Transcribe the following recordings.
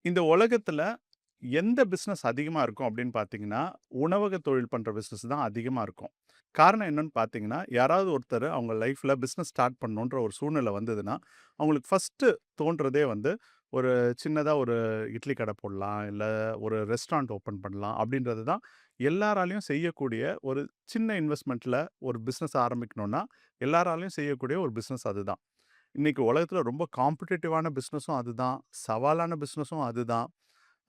இந்த உலகத்துல எந்த பிசினஸ் அதிகமா இருக்கும் அப்படின்னு பார்த்தீங்கன்னா, உணவக தொழில் பண்ற பிசினஸ் தான் அதிகமா இருக்கும். காரணம் என்னன்னு பார்த்தீங்கன்னா, யாராவது ஒருத்தர் அவங்க லைஃப்ல பிசினஸ் ஸ்டார்ட் பண்ணணுன்ற ஒரு சூழ்நிலை வந்ததுன்னா, அவங்களுக்கு ஃபர்ஸ்ட்டு தோன்றதே வந்து ஒரு சின்னதா ஒரு இட்லி கடை போடலாம், இல்ல ஒரு ரெஸ்டாரண்ட் ஓப்பன் பண்ணலாம் அப்படின்றது தான் எல்லாராலயும் செய்யக்கூடிய ஒரு சின்ன இன்வெஸ்ட்மென்ட்ல ஒரு பிசினஸ் ஆரம்பிக்கணும்னா, எல்லாராலயும் செய்யக்கூடிய ஒரு பிசினஸ் அதுதான். இன்னைக்கு உலகத்துல ரொம்ப காம்படிட்டிவான பிசினஸும் அதுதான். சவாலான பிசினஸும் அதுதான்.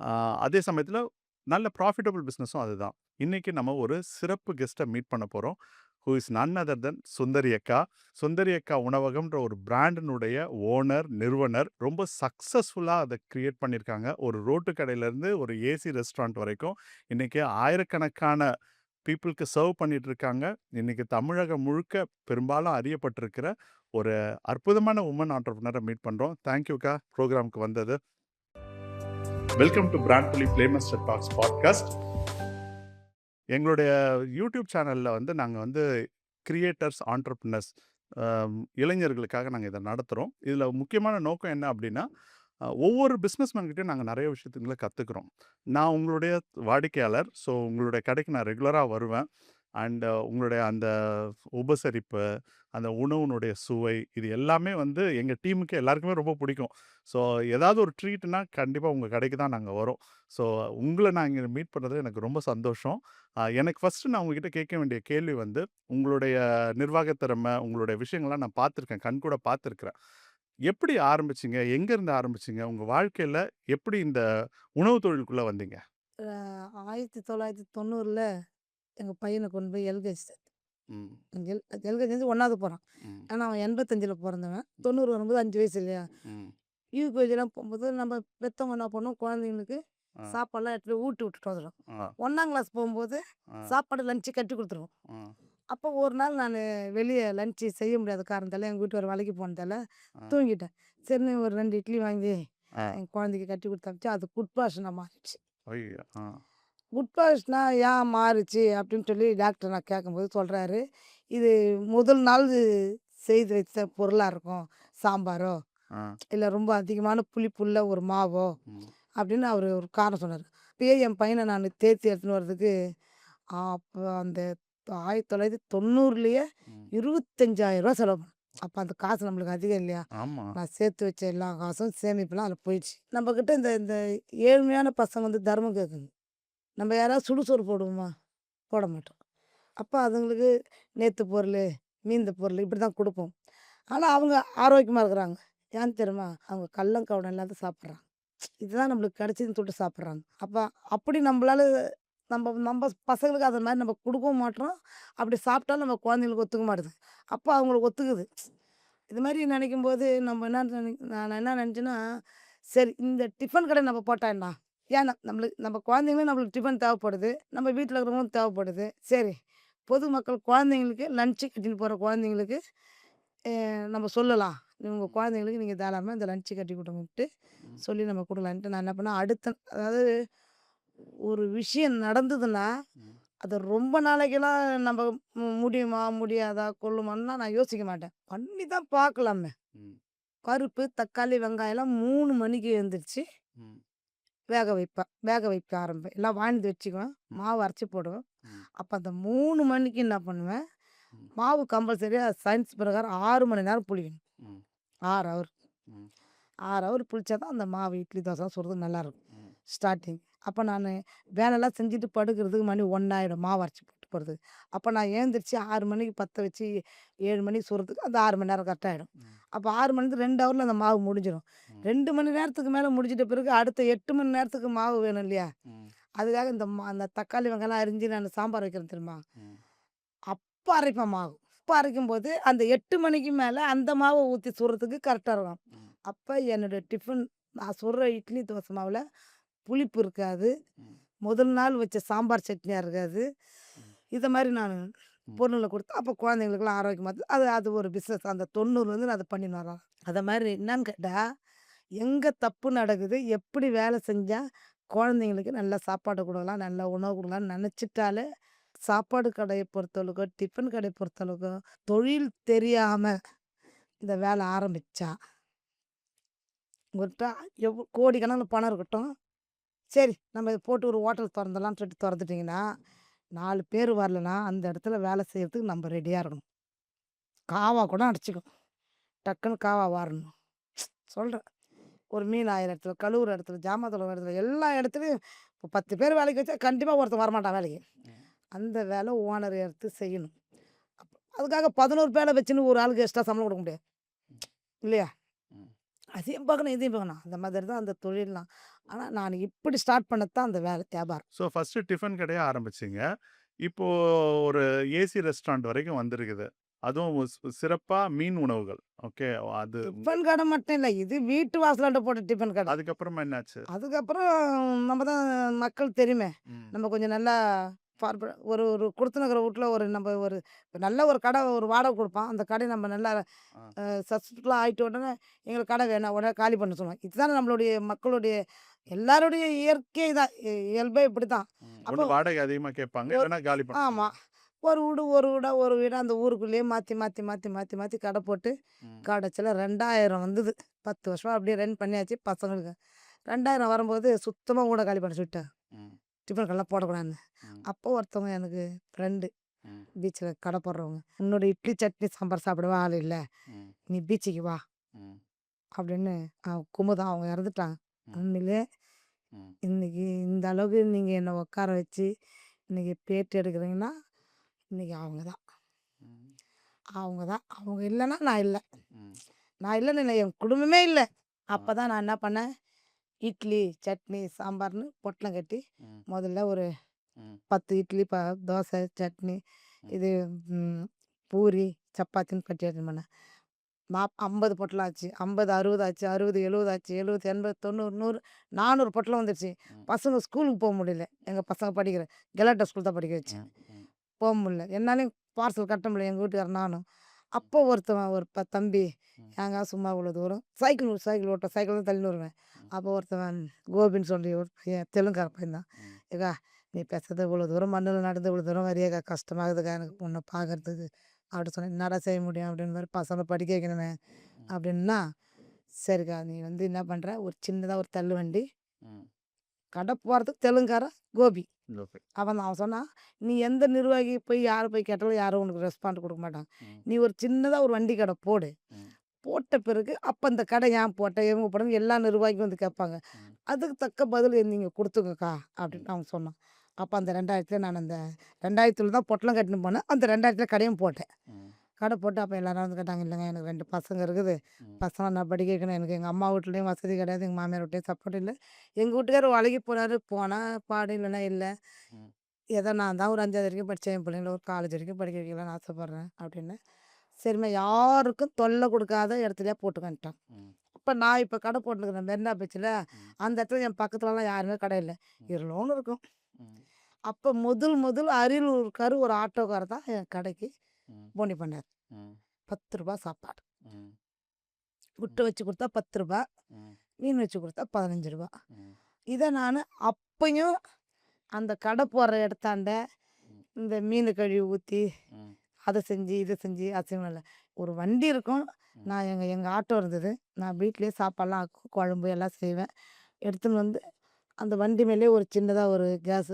ஆ அதே சமயத்துல நல்ல ப்ராஃபிட்டபிள் பிசினஸும் அதுதான். இன்னைக்கு நம்ம ஒரு சிறப்பு கெஸ்ட்ட மீட் பண்ண போறோம். ஹூ இஸ் நன் அதர் தென் சுந்தரி அக்கா. சுந்தரி அக்கா உணவகம்ன்ற ஒரு பிராண்டினுடைய ஓனர், நிறுவனர். ரொம்ப சக்சஸ்ஃபுல்லா அத கிரியேட் பண்ணியிருக்காங்க. ஒரு ரோட்டு கடையிலருந்து ஒரு ஏசி ரெஸ்டாரண்ட் வரைக்கும் இன்னைக்கு ஆயிரக்கணக்கான பீப்பிள்க்கு சர்வ் பண்ணிட்டு இருக்காங்க. இன்னைக்கு தமிழகம் முழுக்க பெரும்பாலும் அறியப்பட்டிருக்கிற ஒரு அற்புதமான வுமன் ஆண்டர்பிரினியர மீட் பண்றோம். தேங்க் யூ அக்கா புரோகிராம்க்கு வந்தது. வெல்கம் டு பிராண்ட் புலி பிளே மாஸ்டர் டாக்ஸ் பாட்காஸ்ட். எங்களுடைய யூடியூப் சேனல்ல வந்து நாங்க வந்து கிரியேட்டர்ஸ், ஆன்டர்பிரினர்ஸ் இளைஞர்களுக்காக நாங்க இத நடத்துறோம். இதுல முக்கியமான நோக்கம் என்ன அப்டின்னா, ஒவ்வொரு பிசினஸ்மேன் கிட்டயும் நாங்க நெறைய விஷயத்துங்கள கத்துக்கிறோம். நான் உங்களுடைய வாடிக்கையாளர். ஸோ உங்களுடைய கடைக்கு நான் ரெகுலரா வருவேன். அண்ட் உங்களுடைய அந்த உபசரிப்பு, அந்த உணவினுடைய சுவை, இது எல்லாமே வந்து எங்க டீமுக்கு எல்லாருக்குமே ரொம்ப பிடிக்கும். ஸோ ஏதாவது ஒரு ட்ரீட்னா கண்டிப்பா உங்க கடைக்கு தான் நாங்க வரோம். ஸோ உங்கள நான் இங்க மீட் பண்ணது எனக்கு ரொம்ப சந்தோஷம். எனக்கு ஃபர்ஸ்ட்டு நான் உங்ககிட்ட கேட்க வேண்டிய கேள்வி வந்து, உங்களுடைய நிர்வாக திறமை, உங்களுடைய விஷயங்கள்லாம் நான் பார்த்துருக்கேன். கண்கூட பார்த்துருக்கிறேன். எப்படி ஆரம்பிச்சீங்க? எங்கேருந்து ஆரம்பிச்சீங்க? உங்க வாழ்க்கையில எப்படி இந்த உணவு தொழிலுக்குள்ள வந்தீங்க? அ 1990ல எங்க பையன கொண்டு போய் எல்கேஜி சேர்த்தேன். ம், எல்கேஜி வந்து 1வது போறான். ம், ஆனா அவன் 85ல பொறந்தவன். 90 வரும்போது 5 வயசு இல்லையா? ம். யூகேஜிலாம் போம்போது நம்ம பெத்தவங்க என்ன பண்ணுவோம், குழந்தைங்களுக்கு ஆ, சாப்பாடுலாம் எடுத்துட்டு ஊட்டி விட்டுட்டு வந்துருவோம். ஆ, 1ஆம் கிளாஸ் போம்போது ஆ, சாப்பாடு லஞ்ச் கட்டி குடுத்துருவோம். ஆ, அப்போ ஒரு நாள் நானு வெளிய லஞ்ச் செய்ய முடியாத காரணத்தால எங்க வீட்டுக்காரர் வேலைக்கு போனதால ஆ, தூங்கிட்டேன். சரின்னு ஒரு 2 இட்லி வாங்கி ஆ. என் குழந்தைக்கு கட்டி குடுத்து அனுப்பிச்சேன். அது ஃபுட் பாய்சனா மாறிடுச்சு. ஐயய்யோ! ஆ, ஃபுட் பாய்சனா ஏன் மாறுச்சு அப்படின்னு சொல்லி டாக்டர் நான் கேட்கும்போது சொல்றாரு, "இது முதல் நாள் செய்து வைத்த பொருளா இருக்கும். சாம்பாரோ, ஆ, இல்ல ரொம்ப அதிகமான புளிப்புள்ள ஒரு மாவோ" ம், அப்படின்னு அவரு ஒரு காரணம் சொன்னாரு. அப்பயே என் பையன நானு தேத்தி எடுத்துன்னு வரதுக்கு, அப்ப அந்த 1990லயே ரூ. ம். 25,000 செலவு பண்ணேன். அப்ப அந்த காசு நம்மளுக்கு அதிகம் இல்லையா? ஆமா. நான் சேர்த்து வச்ச எல்லா காசும் சேமிப்புலாம் அதில போயிடுச்சு. நம்மகிட்ட இந்த இந்த ஏழ்மையான பசங்க வந்து தர்மம் கேட்குங்க. நம்ம யாராவது சுடுசோறு போடுவோமா? போட மாட்டோம். அப்ப அதுங்களுக்கு நேத்து பொருளு, மீந்த பொருளு இப்படி தான் குடுப்போம். ஆனா, அவங்க ஆரோக்கியமா இருக்கிறாங்க. ஏன் தெரியுமா? அவங்க கள்ளம், கபடம் இல்லாத சாப்பிடுறாங்க. இதுதான் நம்மளுக்கு கிடைச்சதுன்னு சொல்லிட்டு சாப்பிடுறாங்க. அப்ப அப்படி நம்பளால நம்ப நம்ப பசங்களுக்கு அது மாரி நம்ம குடுக்கவும் மாட்றோம். அப்படி சாப்பிட்டாலும் நம்ம குழந்தைங்களுக்கு ஒத்துக்க மாட்டுது. அப்ப அவங்களுக்கு ஒத்துக்குது. இது மாரி நெனைக்கும்போது நம்ம என்ன நான் என்ன நெனச்சேன்னா, சரி இந்த டிஃபன் கடை நம்ம போட்டா என்ன? ஏன் நம்மளுக்கு நம்ம குழந்தைங்களும் நம்மளுக்கு டிஃபன் தேவைப்படுது. நம்ம வீட்ல இருக்கிறவங்களும் தேவைப்படுது. சரி, பொதுமக்கள் குழந்தைங்களுக்கு லஞ்ச் கட்டின்னு போற குழந்தைங்களுக்கு நம்ம சொல்லலாம். உங்க ம், குழந்தைங்களுக்கு நீங்க தாராளமா இந்த லஞ்ச் கட்டி குடுங்கன்ட்டு ம், சொல்லி நம்ம குடுக்கலான்ட்டு நான் என்ன பண்ணேன், அதாவது ஒரு விஷயம் நடந்ததுன்னா, ம், அத ரொம்ப நாளைக்கெல்லாம் நம்ப முடியுமா? முடியாதா? கொள்ளுமான்னுலாம் நான் யோசிக்க மாட்டேன். பண்ணி தான் பார்க்கலாமே! ம், பருப்பு, தக்காளி, வெங்காயம்லாம் 3 மணிக்கு எழுந்திரிச்சு ம், வேக வைக்க ஆரம்பிப்பேன். எல்லாம் வாங்கிட்டு வச்சுக்குவேன். ம், மாவு அரைச்சு போடுவேன். ம், அப்ப அந்த 3 மணிக்கு என்ன பண்ணுவேன், ம், மாவு கம்பல்சரியா சயின்ஸ் பிரகாரம் 6 மணி நேரம் புளிக்கணும். ம், 6 ஹவர். ம், 6 ஹவர் புளிச்சா தான் அந்த மாவு இட்லி, தோசைலாம் சுடுறதுக்கு நல்லாயிருக்கும். ம், ஸ்டார்ட்டிங். அப்ப நானு வேலைலாம் செஞ்சுட்டு படுக்கிறதுக்கு மணி 1 ஆயிடும். மாவு அரைச்சு போட்டு போறதுக்கு. அப்ப நான் எழுந்திரிச்சு 6 மணிக்கு பத்த வச்சு 7 மணிக்கு சுடுறதுக்கு அந்த 6 மணி நேரம் கரெக்ட்டா ஆயிடும். ம், அப்ப 6 மணிலேருந்து 2 ஹவர்ல அந்த மாவு முடிஞ்சிரும். ம், 2 மணி நேரத்துக்கு மேல முடிச்சிட்ட பிறகு அடுத்த 8 மணி நேரத்துக்கு மாவு வேணும் இல்லையா? ம், அதுக்காக அந்த தக்காளி, வெங்காயம்லாம் அரிஞ்சு நான் சாம்பார் வைக்கிறேன் தெரியுமா? ம், அப்ப அரைப்பேன் மாவு. அப்ப அரைக்கும்போது அந்த 8 மணிக்கு மேல அந்த மாவ ஊத்தி சுடுறதுக்கு கரெக்ட்டா இருக்கும். ம், அப்ப என்னோட டிஃபன் நான் சுடுற இட்லி, தோசை மாவுல புளிப்பு இருக்காது. ம், முதல் நாள் வச்ச சாம்பார் சட்னியா இருக்காது. ம், இத மாரி நானு ம். பொருள குடுத்து, அப்போ குழந்தைங்களுக்கெல்லாம் ஆரோக்கியமா அது அது ஒரு பிசினஸ். அந்த 90லேருந்து நான் அத பண்ணின்னு வரேன். அத மாரி என்னான்னு கேட்டா, எங்க தப்பு நடக்குது? எப்படி வேலை செஞ்சா குழந்தைங்களுக்கு நல்ல சாப்பாடு குடுக்கலாம், நல்ல உணவு குடுக்கலாம்னு நெனச்சுட்டாலே, சாப்பாடு கடைய பொறுத்தளவுக்கு, டிஃபன் கடைய பொறுத்தளவுக்கு, தொழில் தெரியாம இந்த வேலை ஆரம்பிச்சா, உங்கள்கிட்ட கோடிக்கணக்கில பணம் இருக்கட்டும். சரி நம்ம இத போட்டு ஒரு ஹோட்டல் தொறந்துடலாம்னு சொல்லிட்டு தொறந்துட்டீங்கன்னா, 4 பேர் வரலன்னா, அந்த இடத்துல வேலை செய்யறதுக்கு நம்ம ரெடியா இருக்கணும். காவா கூட அடிச்சுக்கும். டக்குன்னு காவா வாரணும். சொல்றேன். ஒரு மீன் ஆயிர இடத்துல, கழுவுற இடத்துல, ஜாமான் தொலவுற இடத்துல, எல்லா இடத்துலயும் இப்போ 10 பேர் வேலைக்கு வச்சா கண்டிப்பா ஒருத்தன் வரமாட்டான் வேலைக்கு. ம். அந்த வேலை ஓனர் எடுத்து செய்யணும். அதுக்காக 11 பேர வச்சுன்னு ஒரு ஆளுக்கு எக்ஸ்ட்ரா சம்பளம் கொடுக்க முடியாது. ம். இல்லையா? ம். அதையும் பார்க்கணும், இதையும் பார்க்கணும். அந்த மாதிரி தான் அந்த தொழில்லாம். ஆனா நான் இப்படி ஸ்டார்ட் பண்ணது தான் அந்த வேலை வியாபாரம். ஸோ ஃபர்ஸ்ட்டு டிஃபன் கடைய ஆரம்பிச்சீங்க. இப்போ ஒரு ஏசி ரெஸ்டாரண்ட் வரைக்கும் வந்திருக்குது. அதுவும் சிறப்பா மீன் உணவுகள். ஓகே. அது டிஃபன் கடை மட்டும் இல்ல. இது வீட்டு வாசலாண்ட போட்ட டிஃபன் கடை. அதுக்கப்புறமா என்னாச்சு? அதுக்கப்புறம் நம்ம தான் மக்கள் தெரியுமே. ம். நம்ம கொஞ்சம் நல்லா ஒரு ஒரு குடுத்துனக்கிற வீட்ல ஒரு நம்ம ஒரு நல்ல ஒரு கடை ஒரு வாடகை குடுப்பான். அந்த கடைய நம்ம நல்லா ஆ. சக்சஸ்ஃபுல்லா ஆயிட்ட உடனே, எங்களுக்கு கடை வேணாம். உடனே காலி பண்ண சொல்லுவாங்க. இதுதானே நம்மளுடைய மக்களுடைய எல்லாருடைய இயற்கை தான். இயல்பே இப்படித்தான். ம். அப்போ ஒண்ணு வாடகை அதிகமா கேட்பாங்க. ஒரு இல்லன்னா காலி பண்ண ஆமா. சொல்லுவாங்க. ஒரு வீடு, ஒரு வீடா, ஒரு வீடா அந்த ஊருக்குள்ளேயே மாத்தி, மாத்தி, மாத்தி, மாத்தி, மாத்தி கடை போட்டு ம். கடைசில 2000 வந்தது. 10 வருஷமா அப்படியே ரன் பண்ணியாச்சு பசங்களுக்கு. 2000 வரும்போது சுத்தமா வீட காலி பண்ண சொல்லிட்டாங்க. ம். டிஃபன் கடைலாம் போடக்கூடாதுன்னு. ம். அப்போ ஒருத்தவங்க எனக்கு ஃப்ரெண்டு ம். பீச்சில கடை போடுறவங்க. "உன்னோட இட்லி, சட்னி, சாம்பார் சாப்பிடவா ஆள் இல்ல. ம். நீ பீச்சுக்கு வா" ம். அப்படின்னு குமுதம் அவங்க இறந்துட்டாங்க. ம். உண்மையிலே ம். இன்னைக்கு இந்த அளவுக்கு நீங்க என்ன உட்கார வச்சு, இன்னைக்கு பேட்டி எடுக்கிறீங்கன்னா, இன்னைக்கு அவங்க தான். ம். அவங்க தான். அவங்க இல்லன்னா நான் இல்ல. ம். நான் இல்லன்னு இல்ல, என் குடும்பமே இல்ல. ஆ. அப்பதான் நான் என்ன பண்ணேன், இட்லி, சட்னி, சாம்பார்ன்னு பொட்டலம் கட்டி, ம். முதல்ல ஒரு ம். 10 இட்லி, தோசை, சட்னி, ம். இது ம் பூரி, சப்பாத்தின்னு கட்டி எடுத்துன்னு போனேன். 50 பொட்டலம் ஆச்சு. 50, 60 ஆச்சு. 60, 70 ஆச்சு. 70, 80, 90, 100, 400 பொட்டலம் வந்துருச்சு. ம். பசங்க ஸ்கூலுக்கு போ முடியல. எங்க பசங்க படிக்கிற கெலாட்டா ஸ்கூல் தான் படிக்க வச்சேன். ம். ம். போ முடியல. என்னாலயும் பார்சல் கட்ட முடியல. எங்க வீட்டுக்காரர் நானும். அப்போ ஒருத்தவன் ஒரு தம்பி, ம். ஏங்க சும்மா இவ்வளோ தூரம் சைக்கிள் ஓட்டுவேன். சைக்கிள் தான் தள்ளின்னு வருவேன். ம். அப்போ ஒருத்தவன் கோபின்னு சொல்லி ஒரு பையன் தெலுங்குக்கார பையன் தான். ம். "ஏக்கா நீ பேசுறது இவ்வளோ தூரம் மண்ணுல நடந்து இவ்வளோ தூரம் வரியாக்கா கஷ்டமாகுதுக்கா எனக்கு உன்னை பார்க்கறதுக்கு" அப்படி சொன்னேன். "என்னடா செய்ய முடியும்?" அப்படின்னு மாதிரி பசங்களை படிக்க வைக்கணுமே ம். அப்படின்னா, "சரிக்கா நீ வந்து என்ன பண்ற, ஒரு சின்னதா ஒரு தள்ளு வண்டி ம். கடை போகிறதுக்கு தெலுங்குக்காரன் கோபி." ஓகே. அவன் சொன்னான், "நீ எந்த நிர்வாகி போய் யார போய் கேட்டாலும் யாரும் உனக்கு ரெஸ்பாண்ட் குடுக்க மாட்டாங்க. ம். நீ ஒரு சின்னதா ஒரு வண்டி கடை போடு. ம். போட்ட பிறகு அப்ப இந்த கடை ஏன் போட்ட? இவங்க போட்டன்னு எல்லா நிர்வாகியும் வந்து கேட்பாங்க. ம். அதுக்கு தக்க பதில் நீங்க குடுத்துக்கக்கா" ம். அப்படின்னு அவன் சொன்னான். அப்ப அந்த 2000ல நான் அந்த 2000த்துல தான் பொட்டலம் கட்டின்னு போனேன். அந்த 2000த்துல கடையும் போட்டேன். ம். கடை போட்டு அப்ப எல்லாரும் வந்து கேட்டாங்க, "இல்லைங்க எனக்கு 2 பசங்க இருக்குது. ம். பசங்கள நான் படிக்க வைக்கணும். எனக்கு எங்க அம்மா வீட்லயும் வசதி கிடையாது. எங்க மாமியார் வீட்லயும் சப்போர்ட் இல்ல. எங்க வீட்டுக்காரர் வேலைக்கு போனாரு. போனா பாடு இல்லைன்னா இல்ல. ம். ஏதோ நான் தான் ஒரு 5வது வரைக்கும் படிச்சேன். என் பிள்ளைங்கள ஒரு காலேஜ் வரைக்கும் படிக்க வைக்கலான்னு ஆசைப்படுறேன்" அப்படின்னு. சரிம்மா யாருக்கும் தொல்லை குடுக்காத இடத்துலயே போட்டுக்கன்ட்டான். ம். அப்ப நான் இப்ப கடை போட்டுருக்கிறேன் மெரினா பீச்சுல. ம். அந்த இடத்துல என் பக்கத்துலலாம் யாருமே கடை இல்ல. ம். இருளோன்னு இருக்கும். ம். அப்ப முதல் அரியலூர்காரு ஒரு ஆட்டோக்காரர் தான் என் கடைக்கு ம். போனி பண்ணாரு. ம். ரூ. 10 சாப்பாடு. ம். முட்டை வச்சு குடுத்தா ரூ. 10, ம். மீன் வச்சு குடுத்தா ரூ. 15. ம். இத நானு அப்பயும் அந்த கடை போடுற இடத்தாண்ட ம். இந்த மீனு கழுவி ஊத்தி, ம். அத செஞ்சு, இத செஞ்சு அசிங்கம் இல்ல. ஒரு வண்டி இருக்கும். ம். நான் எங்க எங்க ஆட்டோ இருந்தது. நான் வீட்லயே சாப்பாடுலாம் ஆக்கும். குழம்பு எல்லாம் செய்வேன். எடுத்துன்னு வந்து அந்த வண்டி மேலயே ஒரு சின்னதா ஒரு கேஸ்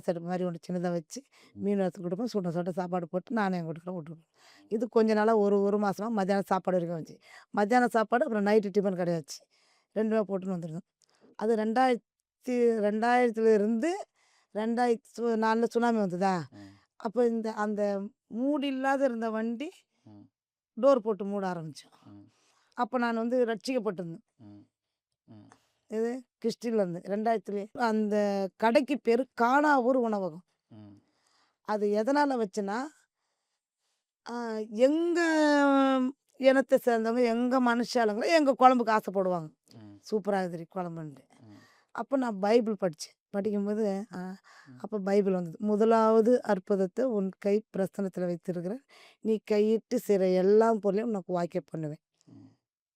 அடுப்பு மாரி ஒண்ணு சின்னதா வச்சு, ம். மீன் வறுத்து குடுப்பேன். சுட சுட சாப்பாடு போட்டு நானும் எங்க வீட்டுக்காரரும் விட்டுருவோம். இது கொஞ்ச நாளா ஒரு மாசமா மத்தியானம் சாப்பாடு வரைக்கும் வந்துச்சு. மத்தியானம் சாப்பாடு அப்புறம் நைட்டு டிஃபன் கிடையாச்சு. 2மே போட்டுன்னு வந்துருந்தோம். அது 2000 இருந்து 2004ல சுனாமி வந்ததா? ம். அப்ப அந்த மூடி இல்லாத இருந்த வண்டி ம். டோர் போட்டு மூட ஆரம்பிச்சோம். ம். அப்ப நான் வந்து ரட்சிக்கப்பட்டிருந்தேன். ம். ம். இது கிறிஸ்டின்ல இருந்து 2000லயே. அந்த கடைக்கு பேரு கானாவூர் உணவகம். ம். அது எதனால வச்சேன்னா, அ எங்க இனத்த சேர்ந்தவங்க, எங்க மனுஷாளுங்க எங்க குழம்புக்கு ஆசைப்படுவாங்க. ம். சூப்பரா இருக்குதுடி குழம்புன்ட்டு. ம். அப்ப நான் பைபிள் படிச்சேன். படிக்கும்போது அ ம். அப்ப பைபிள் வந்தது. "முதலாவது அற்புதத்த உன் கை பிரசன்னத்தில வைத்திருக்கிறேன். நீ கையிட்டு செய்ற எல்லா பொருளையும் உனக்கு வாய்க்க பண்ணுவேன்." ம்.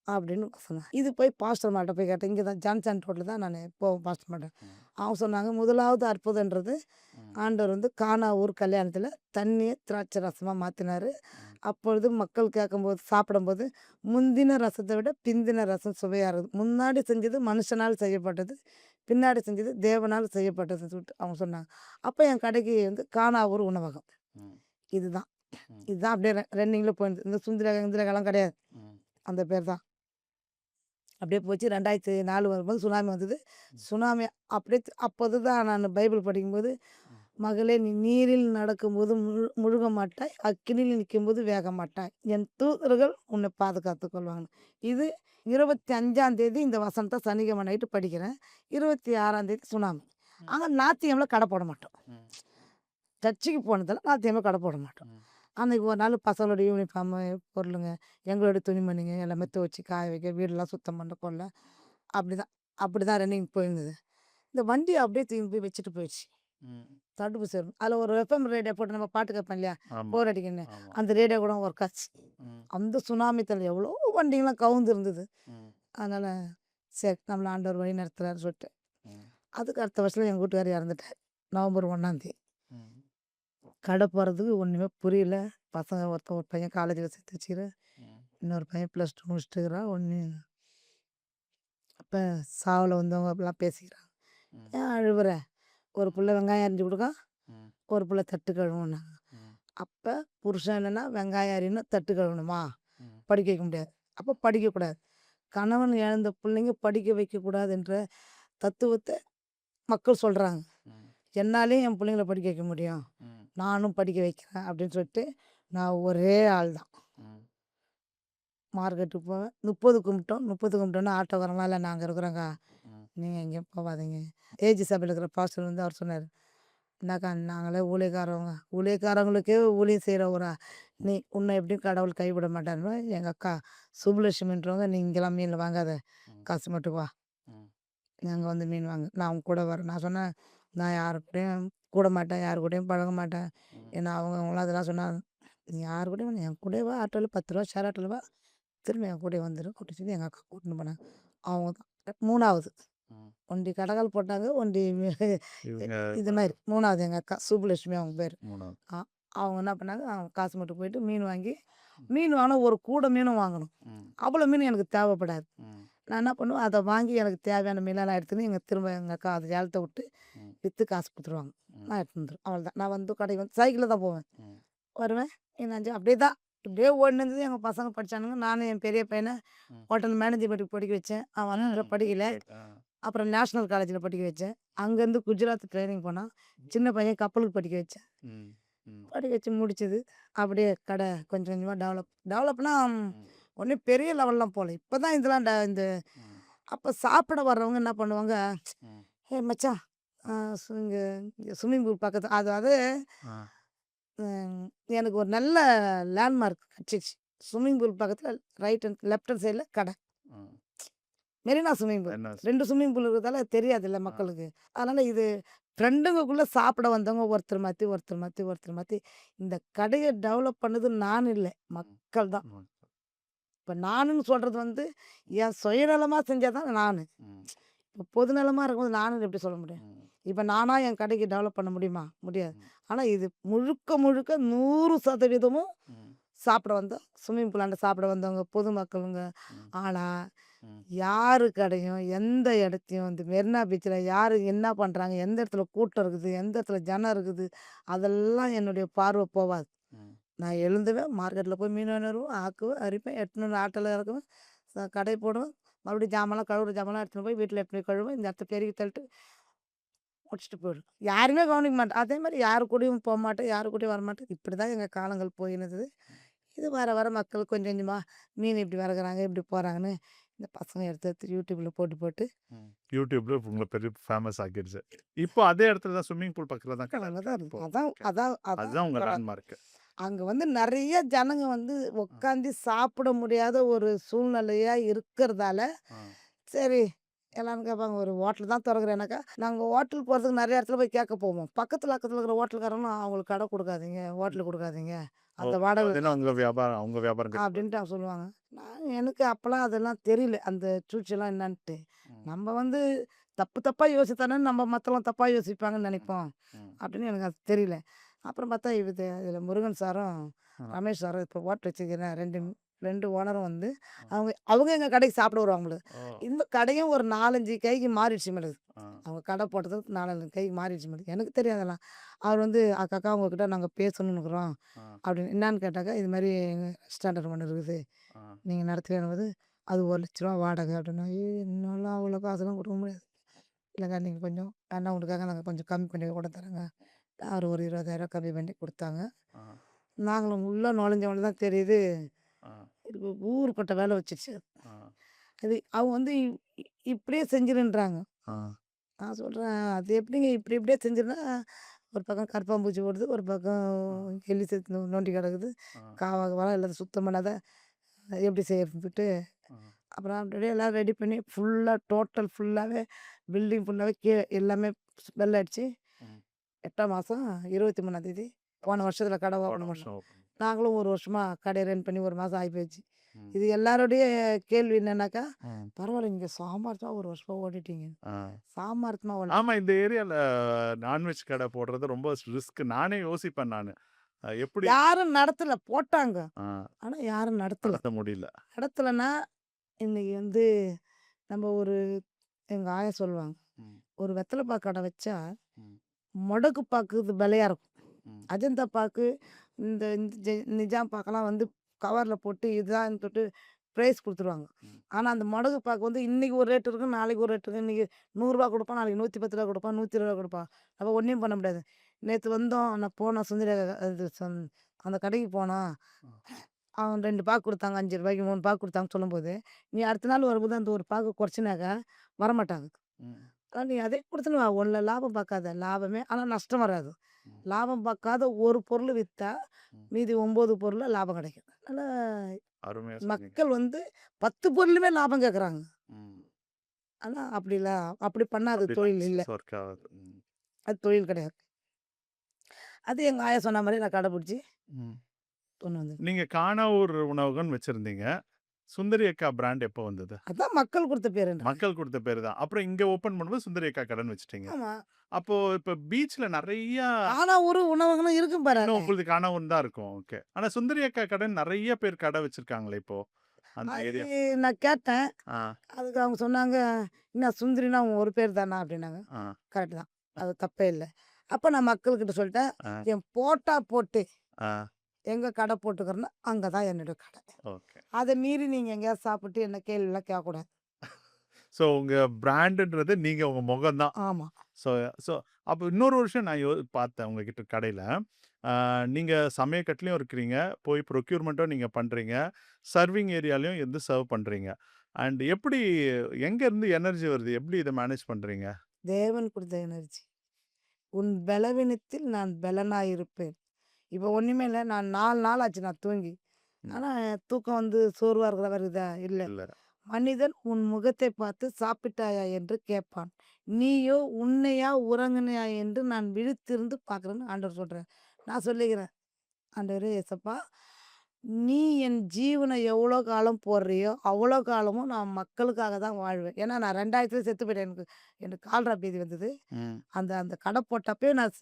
அப்படின்னு சொன்னாங்க. இது போய் பாஸ்டர் மாட்ட போய் கேட்டேன். இங்கே தான் ஜான்சன் ரோட்டில் தான் நான் போவேன் பாஸ்டர் மாட்ட. ம். அவங்க சொன்னாங்க, முதலாவது அற்புதன்றது ம். ஆண்டவர் வந்து கானா ஊர் கல்யாணத்தில் தண்ணியை திராட்சை ரசமாக மாற்றினாரு. ம். அப்பொழுது மக்கள் கேட்கும்போது சாப்பிடும்போது முந்தின ரசத்தை விட பிந்தின ரசம் சுவையாக இருக்குது. முன்னாடி செஞ்சது மனுஷனால் செய்யப்பட்டது, பின்னாடி செஞ்சது தேவனால் செய்யப்பட்டதுன்னு சொல்லிட்டு அவங்க சொன்னாங்க. அப்போ என் கடைக்கு வந்து கானா ஊர் உணவகம். ம். இதுதான் ம். இதுதான் அப்படியே ரன்னிங்கில் போயிருந்தது. இந்த சுந்திரகம் இந்திரகம்லாம் கிடையாது. ம். அந்த பேர் தான். அப்படியே போச்சு. 2004 வரும்போது சுனாமி வந்தது. ம். சுனாமி அப்படியே அப்போது தான் நான் பைபிள் படிக்கும்போது, ம். மகளே நீ நீரில் நடக்கும்போது முழுக மாட்டாய், அக்கினியில் நிற்கும்போது வேக மாட்டாய், என் தூதர்கள் உன்னை பாதுகாத்துக் கொள்வாங்க. இது 25ஆம் தேதி இந்த வசனத்தை சனிக்கிழமை நைட்டு படிக்கிறேன். 26ஆம் தேதி சுனாமி. ம். ஆனா ஞாயிற்றுக்கிழமைல கடை போட மாட்டோம். ம். சர்ச்சுக்கு போனதால ஞாயிற்றுக்கிழமை கடை போட மாட்டோம். ம். அன்னைக்கு ஒரு நாள் பசங்களோட யூனிஃபார்மு, பொருளுங்க, எங்களோட துணிமணிங்க எல்லாமே துவச்சி காய வைக்க, வீடெல்லாம் சுத்தம் பண்ண கொள்ள அப்படிதான் அப்படிதான் ரன்னிங் போயிருந்தது. இந்த வண்டி அப்படியே தூக்கி போய் வச்சுட்டு போயிடுச்சு. ம். தடுப்பு சேரும். அதில் ஒரு எஃப்எம் ரேடியோ போட்டு நம்ம பாட்டு கேட்போம் இல்லையா? ஆமா. போர் அடிக்குன்னு. ஆமா. அந்த ரேடியோ கூட ஒர்க் ஆச்சு. ம். அந்த சுனாமி தல எவ்வளோ வண்டிங்கலாம் கவுந்து இருந்தது. ம். அதனால் சரி நம்மள ஆண்டவர் வழி நடத்துறாருன்னு சொல்லிட்டு. ம். அதுக்கு அதுக்கு அடுத்த வருஷத்துல எங்கள் வீட்டுக்காரர் இறந்துட்டார். நவம்பர் 1ஆம் தேதி. ம். கடை போகிறதுக்கு ஒன்றுமே புரியல. பசங்க ஒரு பையன் காலேஜில் சேர்த்து வச்சுக்கிறேன். ம். இன்னொரு பையன் +2 முடிச்சுட்டுக்கிறான். ஒன்று அப்போ சாவில் வந்தவங்க அப்படிலாம் பேசிக்கிறாங்க. ம். ஏன் அழுவுற? ஒரு புள்ள வெங்காயம் அரிஞ்சு கொடுக்கான், ம். ஒரு புள்ள தட்டு கழுவுனாங்க. ம். அப்போ புருஷன் இல்லைன்னா வெங்காயம் அரியணும், தட்டு கழுவணுமா? ம். படிக்க வைக்க முடியாது. அப்போ படிக்கக்கூடாது. கணவன் இழந்த பிள்ளைங்க படிக்க வைக்கக்கூடாதுன்ற தத்துவத்தை மக்கள் சொல்கிறாங்க. ம். என்னாலேயும் என் பிள்ளைங்கள படிக்க வைக்க முடியும், ம். நானும் படிக்க வைக்கிறேன் அப்படின்னு சொல்லிட்டு நான் ஒரே ஆள் தான். ம். மார்க்கெட்டுக்கு போவேன். 30 கும்பிட்டோம். 30 கும்பிட்டோன்னா ஆட்டோக்காரங்களாம் இல்லை நாங்கள் இருக்கிறோங்க, ம். நீங்கள் எங்கேயும் போகாதீங்க. ஏஜி சபையில் இருக்கிற பாஸ்டர் வந்து அவர் சொன்னார், என்னக்கா நாங்களே ஊழியக்காரவங்க, ஊழியக்காரங்களுக்கே ஊழியம் செய்கிறவரா, நீ உன்னை எப்படியும் கடவுள் கைவிட மாட்டாருன்னு எங்கள் அக்கா சுப்புலட்சுமின்றவங்க, நீ இங்கெல்லாம் மீன் வாங்காத, ம். காசு மட்டும் வா, ம். நாங்கள் வந்து மீன் வாங்க, நான் அவங்க கூட வரேன். நான் சொன்னேன், நான் யாரு கூடயும் கூட மாட்டேன், யாரு கூடயும் பழக மாட்டேன். ம். ஏன்னா அவங்களாம் அதெல்லாம் சொன்னாங்க. நீ யாரு கூடயும் வேணாம், என் கூடயே வா, ஆட்டோவில் 10 ரூபா ஷேர் ஆட்டோவில் வா, திரும்ப என் கூடயே வந்துடும் அப்படின்னு சொல்லி எங்கள் அக்கா கூட்டின்னு போனாங்க. அவங்க தான் 3வது ம். ஒண்டி கடகால் போட்டாங்க, ஒண்டி இவங்க இது மாதிரி 3வது எங்கள் அக்கா சுப்புலட்சுமி அவங்க பேர். 3வது. அவங்க என்ன பண்ணாங்க, அவங்க காசு மட்டும் போயிட்டு மீன் வாங்கி, ம். மீன் வாங்கினா ஒரு கூடை மீனும் வாங்கணும். ம். அவ்வளோ மீன் எனக்கு தேவைப்படாது. ம். நான் என்ன பண்ணுவேன், அதை வாங்கி எனக்கு தேவையான மீனெல்லாம் எடுத்துன்னு திரும்ப எங்கள் அக்கா அதை ஏலத்தை விட்டு ம். விற்று காசு கொடுத்துருவாங்க. ம். நான் எடுத்துன்னு வந்துடுவேன். அவ்வளோதான். நான் வந்து கடைக்கு வந்து சைக்கிளில் தான் போவேன். ம். வருவேன், என்னாச்சு அப்படியே தான் இப்படியே ஓடினு இருந்தது. எங்கள் பசங்க படித்தானுங்க. நானும் என் பெரிய பையனை ம். ஹோட்டல் மேனேஜ்மெண்ட்டுக்கு படிக்க வச்சேன். அவன் நல்லா படிக்கல. ஆ. அப்புறம் நேஷ்னல் காலேஜில் படிக்க வச்சேன். அங்கேருந்து குஜராத் ட்ரைனிங் போனான். சின்ன பையன் கப்பலுக்கு படிக்க வச்சேன். ம். ம். படிக்க வச்சு முடிச்சது. அப்படியே கடை கொஞ்சம் கொஞ்சமாக டெவலப்னா ம். ஒன்றும் பெரிய லெவல்லாம் போகல. இப்போ தான் இதெல்லாம் இந்த ம். அப்போ சாப்பிட வர்றவங்க என்ன பண்ணுவாங்க, ம். ஏய் மச்சான், இங்கே ஸ்விம்மிங் பூல் பக்கத்து அதாவது ஆ. ம், எனக்கு ஒரு நல்ல லேண்ட்மார்க் கிடச்சிச்சு. ஸ்விம்மிங் பூல் பக்கத்தில் ரைட் ஹேண்ட் லெஃப்ட் ஹேண்ட் சைடில் கடை. ம். Marina swimming pool. என்ன 2 ஸ்விம்மிங் பூல் இருக்கிறதால தெரியாதுல்ல ஆ. மக்களுக்கு. அதனால் இது ஃப்ரெண்டுங்கக்குள்ளே சாப்பிட வந்தவங்க ஒருத்தர் மாற்றி ஒருத்தர் மாற்றி ஒருத்தர் மாற்றி இந்த கடையை டெவலப் பண்ணது நான் இல்லை, ம். மக்கள் தான். ம். இப்போ நானுன்னு சொல்கிறது வந்து என் சுயநலமாக செஞ்சால் தான் நான். ம். இப்போ பொதுநலமாக இருக்கும்போது நானுன்னு எப்படி சொல்ல முடியும்? ம். இப்போ நானா என் கடைக்கு டெவலப் பண்ண முடியுமா? முடியாது. ம். ஆனால் இது முழுக்க முழுக்க 100% ம். சாப்பிட வந்தோம். ஸ்விம்மிங் பூலாண்ட சாப்பிட வந்தவங்க பொதுமக்களுங்க. ம். ஆனால் ம். யாரு கடையும் எந்த இடத்தையும் இந்த மெரினா பீச்சில் யார் என்ன பண்ணுறாங்க, எந்த இடத்துல கூட்டம் இருக்குது, எந்த இடத்துல ஜனம் இருக்குது, அதெல்லாம் என்னுடைய பார்வை போகாது. ம். நான் எழுந்துவேன், மார்க்கெட்டில் போய் மீன் வாங்கின்னு வருவேன், ஆக்குவேன், அரிப்பேன், எடுத்துன்னு வந்து ஆட்டோவில் இறக்குவேன், கடை போடுவேன், மறுபடியும் ஜாமான்லாம் கழுவுற ஜாமான்லாம் எடுத்துன்னு போய் வீட்டில் எடுத்துன்னு போய் கழுவேன், இந்த இடத்த பெருக்கி தள்ளிட்டு முடிச்சுட்டு போயிடுவேன். யாருமே கவனிக்க மாட்டேன். அதே மாதிரி யாரு கூடயும் போகமாட்டேன், யாரு கூடயும் வரமாட்டேன். இப்படி தான் எங்கள் காலங்கள் போயினுது. இது வர வர மக்கள் கொஞ்சம் கொஞ்சமாக மீன் இப்படி வளர்க்குறாங்க, இப்படி போகிறாங்கன்னு இந்த பசங்க எடுத்து எடுத்து யூடியூப்பில் போட்டு போட்டு ம். யூடியூப்ல உங்களை பெரிய ஃபேமஸ் ஆக்கிடுச்சு. இப்போ அதே இடத்துல தான் ஸ்விம்மிங் பூல் பக்கத்துல தான் கடை அங்கே இருக்கு தான் இப்போ. இருக்குது. அதான் அதான் அதான் அதுதான் உங்க கடை. லேண்ட்மார்க். அங்கே வந்து நிறைய ஜனங்க வந்து உட்காந்து சாப்பிட முடியாத ஒரு சூழ்நிலையாக இருக்கிறதால ஆ. சரி எல்லாரும் கேட்பாங்க, "ஒரு ஹோட்டல் தான் தொறக்குறேனாக்கா?" நாங்க ஹோட்டல் போறதுக்கு நெறைய இடத்துல போய் கேட்க போவோம். பக்கத்துல அக்கத்துல இருக்கிற ஹோட்டல்காரங்களும், "அவங்களுக்கு கடை குடுக்காதீங்க, ஹோட்டல் குடுக்காதீங்க. ஓ! அந்த அது வாடகை" பார்த்தீங்கன்னா, உங்க வியாபாரம் கெட்டு போயிடும். அப்படின்ட்டு அவங்க சொல்லுவாங்க. எனக்கு அப்பலாம் அதெல்லாம் தெரியல. அந்த சூழ்ச்சிலாம் என்னான்ட்டு. ம். நம்ம வந்து தப்பு தப்பா யோசித்தானே நம்ம மத்தவங்க தப்பா யோசிப்பாங்கன்னு ம். நெனைப்போம். ம். அப்படின்னு எனக்கு அது தெரியல. அப்புறம் பார்த்தா இதில முருகன் சாரும், ஆ. ரமேஷ் சாரும் இப்போ ஹோட்டல் வச்சுக்கிறேன் 2 ஓனரும் வந்து ஆ. அவங்க அவங்க எங்க கடைக்கு சாப்பிட வருவாங்க போல. ஓ! இந்த கடையும் ஒரு 4, 5 கைக்கு மாறிடுச்சு மேடம். ஆ. அவங்க கடை போட்டதுக்கு 4, 5 கைக்கு மாறிடுச்சு மேடம். எனக்கு தெரியாது அதெல்லாம். அவர் வந்து "அக்கா உங்ககிட்ட நாங்க பேசணுன்னுக்குறோம்" ஆ. அப்படின்னு. என்னான்னு கேட்டாக்கா, "இது மாரி எங்க ரெஸ்டாரண்ட் ஒண்ணு இருக்குது. ஆ. நீங்க நடத்துறீங்கன்னும்போது, அது ரூ. 1,00,000 வாடகை" அப்படின்னா, என்னாலாம் அவ்வளோ காசுலாம் குடுக்க முடியாது. இல்லைங்க நீங்க கொஞ்சம் வேணா உங்களுக்காக நாங்க கொஞ்சம் கம்மி பண்ணி கூட தரோங்க. அவரு ஒரு 20,000 கம்மி பண்ணி குடுத்தாங்க. ஆ. நாங்களும் உள்ள நுழைஞ்ச உடனே தான் தெரியுது, ஆ. இது ஊருப்பட்ட வேலை வச்சுருச்சு. ஆ. அது அவங்க வந்து இப்படியே செஞ்சிருன்றாங்க. ஆ. நான் சொல்றேன், "அது எப்படிங்க இப்படியே செஞ்சிருந்தா, ஒரு பக்கம் கரப்பான்பூச்சி ஓடுது, ஒரு பக்கம் ஆ. எலி செத்து நொண்டி கிடக்குது. ஆ. காவாகலாம் எல்லாத்தையும் சுத்தம் பண்ணாத எப்படி செய்யறதுன்ட்டு." ஆ. அப்புறம் அப்படியே எல்லாம் ரெடி பண்ணி டோட்டல் ஃபுல்லாவே பில்டிங் ஃபுல்லாவே எல்லாமே ஸ்மெல் அடிச்சு ம். 8ஆம் மாசம் 23ஆம் தேதி போன வருஷத்துல கடை போன ஓப்பன் பண்ணோம். வருஷம் ஓப்பன். நாங்களும் 1 வருஷமா கடைய ரன் பண்ணி 1 மாசம் ஆயிப்போச்சு. ம். இது எல்லாருடைய கேள்வி என்னன்னாக்கா, ம். "பரவாயில்ல நீங்க சாமர்த்தியமா 1 வருஷமா ஓட்டிட்டீங்க. ஆ. சாமர்த்தியமா ஆமா. இந்த ஏரியால நான்வெஜ் கடை போடுறது ரொம்ப ரிஸ்க். நானே யோசிப்பேன் நானு. எப்படி யாரும் நடத்தல. போட்டாங்க. ஆ ஆனா யாரும் நடத்தல. நடத்த முடியல. நடத்தலன்னா, இன்னைக்கு வந்து நம்ம ஒரு எங்க ஆயா சொல்லுவாங்க. ம். ஒரு வெத்தல பாக்கு கடை வச்சா, ம். மொடக்கு பாக்கு இது விலையா இருக்கும். ம். அஜந்தா பாக்கு, இந்த இந்த நிஜாம் பாக்கெல்லாம் வந்து கவர்ல போட்டு இதான்னு தொட்டு பிரைஸ் குடுத்துருவாங்க. ம். ஆனா, அந்த மொடகு பாக்கு வந்து இன்னைக்கு ஒரு ரேட் இருக்கும், நாளைக்கு ஒரு ரேட் இருக்கும். இன்னைக்கு ரூ. 100 குடுப்பான், நாளைக்கு ரூ. 110 குடுப்பான், ரூ. 120 குடுப்பான். நம்ம ஒண்ணும் பண்ண முடியாது. நேத்து வந்தோம், நான் போனோம் சுந்தரி அது அந்த கடைக்கு போனோம். ஆ. அவன் 2 பாக்கு குடுத்தாங்க. ரூ. 5க்கு 3 பாக்கு குடுத்தாங்கன்னு சொல்லும்போது, நீ அடுத்த நாள் வரும்போது அந்த ஒரு பாக்கு குறைச்சினாக்கா வரமாட்டாங்க. ம். ஆனா, நீ அதே குடுத்துன்னு வா. ஒண்ணுல லாபம் பாக்காத. லாபமே ஆனா நஷ்டம் வராது. ம். லாபம் பாக்காத ஒரு பொருள் வித்தா, ம். மீதி 9 பொருள்ல லாபம் கிடைக்கும். அதனால அருமையா சொன்னீங்க. மக்கள் வந்து 10 பொருளுமே லாபம் கேட்குறாங்க. ம். ஆனா அப்படி பண்ணா அது அப்படிலாம் தொழில் இல்ல. பிசினஸ் ஒர்க் ஆகாது. ம். அது தொழில் கிடையாது. அது எங்க ஆயா சொன்ன மாரி நான் கடைபிடிச்சு ம். கொண்டு வந்தது. நீங்க கானாவூர் உணவகம் வச்சிருந்தீங்க. சுந்தரி அக்கா பிராண்ட் எப்போ வந்தது? அதான் மக்கள் குடுத்த பேருன்றாங்க. மக்கள் குடுத்த பேரு தான். அப்புறம் இங்க ஓப்பன் பண்ணும்போது சுந்தரி அக்கா கடைன்னு வச்சுட்டீங்க. ஆமா. அப்போ இப்ப பீச்ல நெறையா ஆனா ஒரு உணவகங்களும் இருக்கும் பாரு இன்னும் அங்க. உங்களுது கானாவூர்ன்னு தான் இருக்கும். ஓகே. ஆனா சுந்தரி அக்கா கடைன்னு நெறைய பேர் கடை வச்சிருக்காங்களே இப்போ. அந்த அது ஏரியா. நான் கேட்டேன். ஆ. அதுக்கு அவங்க சொன்னாங்க, "என்ன சுந்தரின்னா உன் ஒரு பேர் தானா?" அப்படின்னாங்க. ஆ. கரெக்ட் தான். அது தப்பே இல்ல. அப்ப நான் மக்கள்கிட்ட சொல்லிட்டேன், ஆ. என் போட்டா போட்டு ஆ. எங்க கடை போட்டுக்கிறேனோ, அங்க தான் என்னோட கடை. ஓகே. அத மீறி நீங்க எங்கேயாவது சாப்பிட்டு என்ன கேள்விலாம் கேட்கக்கூடாது. ஸோ உங்க பிராண்டுன்றது நீங்க உங்க முகம் தான். ஆமா. ஸோ ஸோ அப்ப இன்னொரு விஷயம் நான் பார்த்தேன் உங்ககிட்ட கடையில. நீங்க சமயக்கட்டுலயும் இருக்கிறீங்க. போய் ப்ரொக்யூர்மென்ட்டும் நீங்க பண்றீங்க. சர்விங் ஏரியாலயும் இருந்து சர்வ் பண்றீங்க. அண்ட் எப்படி எங்க இருந்து எனர்ஜி வருது? எப்படி இத மேனேஜ் பண்றீங்க? தேவன் குடுத்த எனர்ஜி. உன் பலவீனத்தில் நான் பெலனாயிருப்பேன். இப்ப ஒண்ணுமே இல்ல. நான் 4 நாள் ஆச்சு நான் தூங்கி. ம். ஆனா தூக்கம் வந்து சோர்வா இருக்கிற மாரி இருக்குதா? இல்ல. இல்ல. மனிதன் உன் முகத்தை பார்த்து சாப்பிட்டாயா என்று கேட்பான். நீயோ உண்ணையா உறங்குனாயா என்று நான் விழித்திருந்து பார்க்கிறேன்னு ஆண்டவர் சொல்றார். நான் சொல்லிக்கிறேன். ஆண்டவரே இயேசப்பா, நீ என் ஜீவனை எவ்வளோ காலம் போடுறியோ, அவ்வளோ காலமும் நான் மக்களுக்காக தான் வாழ்வேன். ஏன்னா நான் 2000த்துல செத்து போயிட்டேன். எனக்கு கால்ரா பேதி வந்தது. ம். அந்த அந்த கடை போட்டப்பயே நான்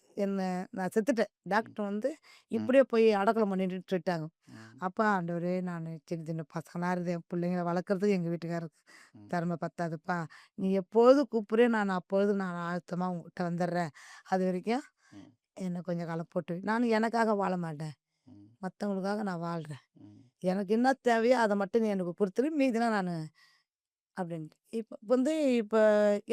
செத்துட்டேன். ம். டாக்டர் வந்து ம். இப்படியே போய் அடக்கலம் பண்ணிட்டுன்னு சொல்லிட்டாங்க. ம். அப்ப ஆண்டவரே நான் சின்ன சின்ன பசங்களா இருக்குது. என் பிள்ளைங்கள வளர்க்குறதுக்கு எங்க வீட்டுக்காரருக்கு ம். திறமை பத்தாதுப்பா. நீ எப்பொழுது கூப்பிடுறியோ அப்பொழுது நான் ஆயத்தமா உன்கிட்ட வந்துடுறேன். அதுவரைக்கும் ம். என்ன கொஞ்சம் காலம் போட்டு நானும் எனக்காக வாழ மாட்டேன். ம். மத்தவங்களுக்காக நான் வாழ்றேன். ம். எனக்கு என்ன தேவையோ அத மட்டும் நீ எனக்கு குடுத்துரு. மீதிலாம் நானு அப்படின்ட்டு. இப்ப வந்து இப்ப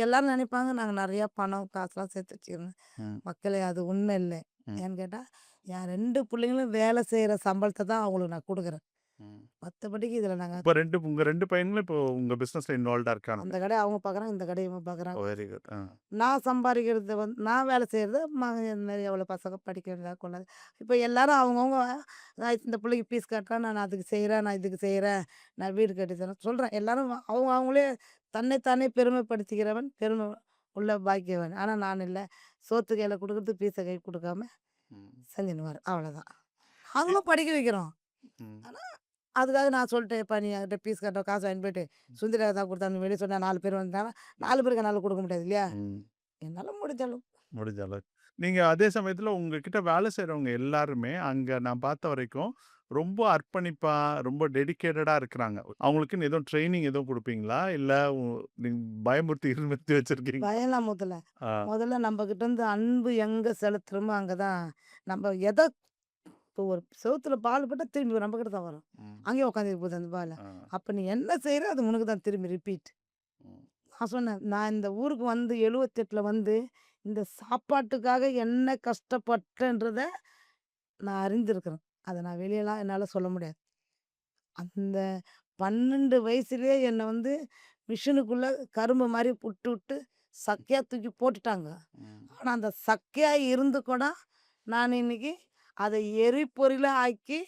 எல்லாரும் நெனைப்பாங்க, நாங்க நெறையா பணம், காசுலாம் சேர்த்து வச்சுக்கிறோன்னு. ம். மக்களே அது உண்மை இல்ல. ம். ஏன்னு கேட்டா, என் 2 புள்ளைங்களும் வேலை செய்ற சம்பளத்த தான் அவங்களுக்கு நான் குடுக்குறேன். ம். மத்தபடிக்கு இதில நாங்க இப்ப உங்க 2 பையன்களும் இப்போ உங்க பிசினஸ்ல இன்வால்வ்டா இருக்கானுங்க. அந்த கடைய அவங்க பார்க்குறாங்க, இந்த கடைய இவங்க பார்க்குறாங்க. Very good. நான் சம்பாரிக்கிறது நான் வேலை செய்றது இந்த மாரி எவ்வளோ பசங்க படிக்கிறதா கொள்ளாது. இப்போ எல்லாரும் அவங்கவங்க நான் இந்த பிள்ளைக்கு ஃபீஸ் கட்டுறேன், நான் அதுக்கு செய்றேன், நான் இதுக்கு செய்றேன், நான் வீடு கட்டி தரேன் சொல்றேன். எல்லாரும் அவங்க அவங்களே தன்னை தானே பெருமைப்படுத்திக்கிறவன் பெருமை உள்ள பாக்கியவன். ஆனா நான் இல்ல. சோத்து கையில குடுக்குறது, ஃபீஸ கைக்கு குடுக்காம ம். செஞ்சுன்னு வரேன். அவ்வளோதான். இ அவங்களும் படிக்க வைக்கிறோம். ம். ஆனா, அதுக்காக நான் சொல்லிட்டேன், "எப்பா நீ என்கிட்ட ஃபீஸ் கட்ட காசு வாங்கிட்டு போயிட்டு, சுந்தரியா தான் குடுத்தான்னு வெளிய சொன்னா 4 பேர் வந்துட்டாங்கன்னா, 4 பேருக்கு என்னால குடுக்க முடியாது இல்லையா? ம். என்னால முடிஞ்ச அளவு." முடிஞ்ச அளவுக்கு. நீங்க அதே சமயத்துல உங்ககிட்ட வேலை செய்றவங்க எல்லாருமே, அங்க நான் பார்த்த வரைக்கும், ரொம்ப அர்ப்பணிப்பா, ரொம்ப டெடிகேட்டடா இருக்கிறாங்க. அவங்களுக்குன்னு எதுவும் ட்ரெய்னிங் எதுவும் குடுப்பீங்களா? இல்ல நீங்க பயமுறுத்தி கிருமுறுத்தி வச்சிருக்கீங்க? பயம்லாம் முதல்ல. ஆ. முதல்ல நம்பகிட்ட இருந்து அன்பு எங்க செலுத்துறோமோ, அங்க தான் நம்ப எத இப்போ ஒரு செவுத்துல பால் பட்டா திரும்பி நம்மகிட்ட தான் வரும். ம். அங்கேயே உட்காந்துக்க போகுது அந்த பாலு. ஆ. அப்ப நீ என்ன செய்ற அது உனக்கு தான் திரும்பி ரிப்பீட். ம். நான் சொன்னேன், நான் இந்த ஊருக்கு வந்து 78ல வந்து, இந்த சாப்பாட்டுக்காக என்ன கஷ்டப்பட்டேன்றத நான் அறிந்திருக்கிறேன். அத நான் வெளியலாம் என்னால சொல்ல முடியாது. அந்த 12 வயசுலயே என்ன வந்து மிஷினுக்குள்ள கரும்பு மாரி புட்டு சக்கையா தூக்கி போட்டுட்டாங்க. ம். ஆனா, அந்த சக்கையா இருந்து கூட, நான் இன்னைக்கு அத எரிபொருளா ஆக்கி,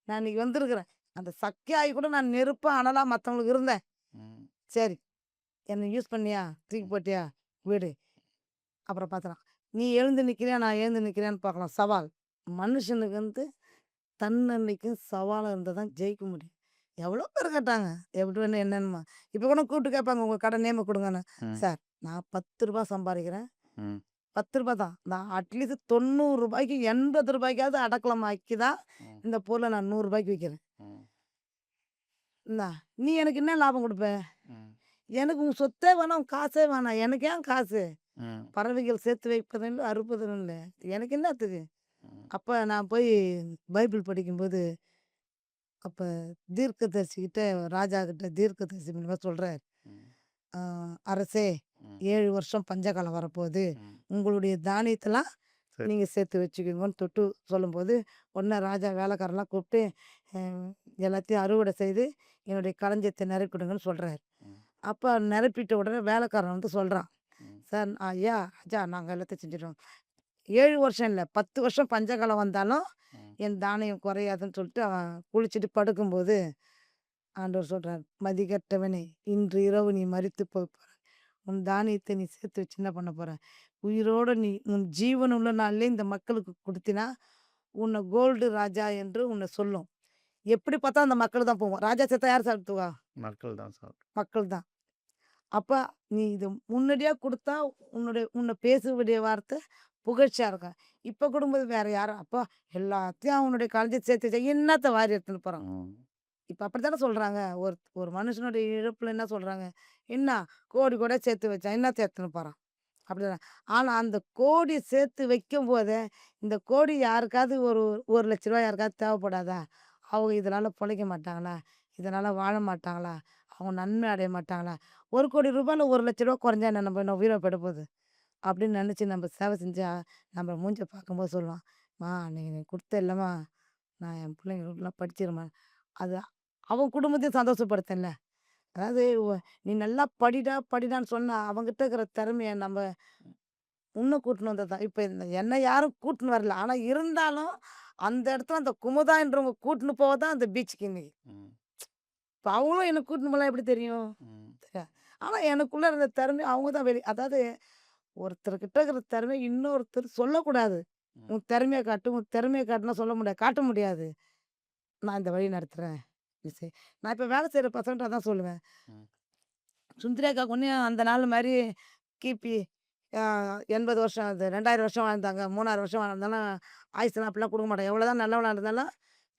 நான் இன்னைக்கு வந்திருக்கிறேன். அந்த சக்கையாயி கூட நான் நெருப்பா, அனலா மத்தவங்களுக்கு இருந்தேன். ம். சரி, என்ன யூஸ் பண்ணியா? தூக்கி ம். போட்டியா? விடு. அப்புறம் பார்த்துக்கலாம். நீ எழுந்து நிக்கிறியா? நான் எழுந்து நிக்கிறேன்னு பார்க்கலாம். சவால். மனுஷனுக்கு வந்து தன்னன்னைக்கும் சவாலா இருந்தா தான் ஜெயிக்க முடியும். எவ்வளோ பேர் கேட்டாங்க. எப்படி வேணும் என்னன்னுமா. இப்போ கூட கூப்பிட்டு கேட்பாங்க, உங்க கடை நேம குடுங்கன்னு. ம். சார் நான் ரூ. 10 சம்பாரிக்கிறேன். ம். ரூ. 10 தான். நான் அட்லீஸ்ட் ரூ. 90 ரூ. 80 அடக்கலம் ஆக்கி தான் ம். இந்த பொருள நான் ரூ. 100 விக்கிறேன். ம். என்னா, நீ எனக்கு என்ன லாபம் குடுப்ப? ம். எனக்கு உன் சொத்தே வேணாம், உன் காசே வேணாம். எனக்கு ஏன் காசு? ம். பறவைகள் சேர்த்து வைப்பதும் இல்ல, அறுப்பதும் இல்ல. எனக்கு என்னத்துக்கு? ம். அப்ப நான் போய் பைபிள் படிக்கும்போது, அப்ப தீர்க்கதரிசிகிட்ட ராஜா கிட்ட தீர்க்கதரிசி மூலியமா சொல்றாரு. ம். "ஆ அரசே, ம். 7 வருஷம் பஞ்சகாலம் வரப்போகுது. ம். உங்களுடைய தானியத்தலாம் சரி. நீங்க சேர்த்து வச்சுக்கோங்கன்னு" தொட்டு சொல்லும்போது, உடனே ராஜா வேலைக்காரன்லாம் கூப்பிட்டு, அ எல்லாத்தையும் அறுவடை செய்து என்னுடைய களஞ்சியத்த நிரப்பிடுங்கன்னு சொல்றாரு. ம். அப்ப நிரப்பிட்ட உடனே வேலைக்காரன் வந்து சொல்றான், ம். "சார் ஐயா, ராஜா நாங்க எல்லாத்தையும் செஞ்சுட்டோம். 7 வருஷம் இல்ல, 10 வருஷம் பஞ்சகாலம் வந்தாலும் ம். என் தானியம் குறையாதுன்னு" சொல்லிட்டு அவன் குளிச்சுட்டு படுக்கும்போது, ஆண்டவர் சொல்றார், "மதிகெட்டவனே, இன்று இரவு நீ மரித்து போய்ப்போற. உன் தானியத்தை நீ சேர்த்து வச்சு என்ன பண்ண போற? உயிரோட நீ உன் ஜீவன் உள்ள நாள்லயே இந்த மக்களுக்கு குடுத்தினா, உன்னை கோல்டு ராஜா என்று உன்னை சொல்லும்." எப்படி பார்த்தா அந்த மக்கள் தான் போவோம். ராஜா செத்தா யார் சாப்பிடுவா? நாட்கள் தான் சார். மக்கள் தான். அப்ப நீ இது முன்னாடியா குடுத்தா, உன்ன பேசக்கூடிய வார்த்தை புகழ்ச்சியா இருக்கும். இப்ப குடுக்கும்போது வேற யாரும், அப்பா எல்லாத்தையும் அவனுடைய களஞ்சியத்த சேர்த்து வச்சா என்னத்த வாரி எடுத்துன்னு போறான். ம். இப்ப அப்படித்தானே சொல்றாங்க. ஒரு ஒரு மனுஷனுடைய இழப்புல என்ன சொல்றாங்க? "என்ன கோடி கோடியா சேர்த்து வச்சான். என்னத்த எடுத்துன்னு போறான்." அப்படிதான். ஆனா அந்த கோடி சேர்த்து வைக்கும்போதே, இந்த கோடி யாருக்காவது ஒரு ரூ. 1,00,000 யாருக்காவது தேவைப்படாதா? அவங்க இதனால பொழைக்க மாட்டாங்களா? இதனால வாழ மாட்டாங்களா? அவங்க நன்மை அடைய மாட்டாங்களா? ரூ. 1,00,00,000ல ரூ. 1,00,000 குறைஞ்சா என்ன உயிரா போயிட போகுது? அப்படின்னு நினச்சு நம்ம சேவை செஞ்சா, நம்ம மூஞ்ச பார்க்கும்போது சொல்லுவான், "ம்மா நீ குடுத்த இல்லம்மா, நான் என் பிள்ளைங்களுக்குலாம் படிச்சிரும்மா." அது அவன் குடும்பத்தையும் சந்தோஷப்படுத்தேன்ல. அதாவது நீ நல்லா படிடா, படிடான்னு சொன்னா, அவன்கிட்ட இருக்கிற திறமைய நம்ம உன்ன கூட்டின்னு வந்தது தான். இப்ப என்ன யாரும் கூட்டின்னு வரல. ஆனா இருந்தாலும், அந்த இடத்துல அந்த குமுதான்றவங்க கூட்டின்னு போக தான் அந்த பீச்சுக்கு இன்னைக்கு. ம். இப்ப அவங்களும் என்ன கூட்டின்னு போலாம் எப்படி தெரியும்? ம். தெரியாது. ஆனா எனக்குள்ள இருந்த திறமைய அவங்க தான் அதாவது ஒருத்தர்கிட்ட இருக்கிற திறமைய இன்னொருத்தர் சொல்லக்கூடாது. ம். உன் திறமைய காட்டு, உன் திறமைய காட்டுனா சொல்ல முடியாது. காட்ட முடியாது. நான் இந்த வழி நடத்துறேன். நீ செய். நான் இப்ப வேலை செய்ற பசங்கட்ட அதான் சொல்லுவேன். ம். சுந்தரி அக்காக்கு ஒன்னும் அந்த நாள் மாரி கிபி அ 80 வருஷம் அது 2000 வருஷம் வாழ்ந்தாங்க. 3000 வருஷம் வாழ்ந்தாலும் ஆயுசுலாம் அப்படிலாம் குடுக்க மாட்டாங்க. எவ்வளோதான் நல்லவனா இருந்தாலும்,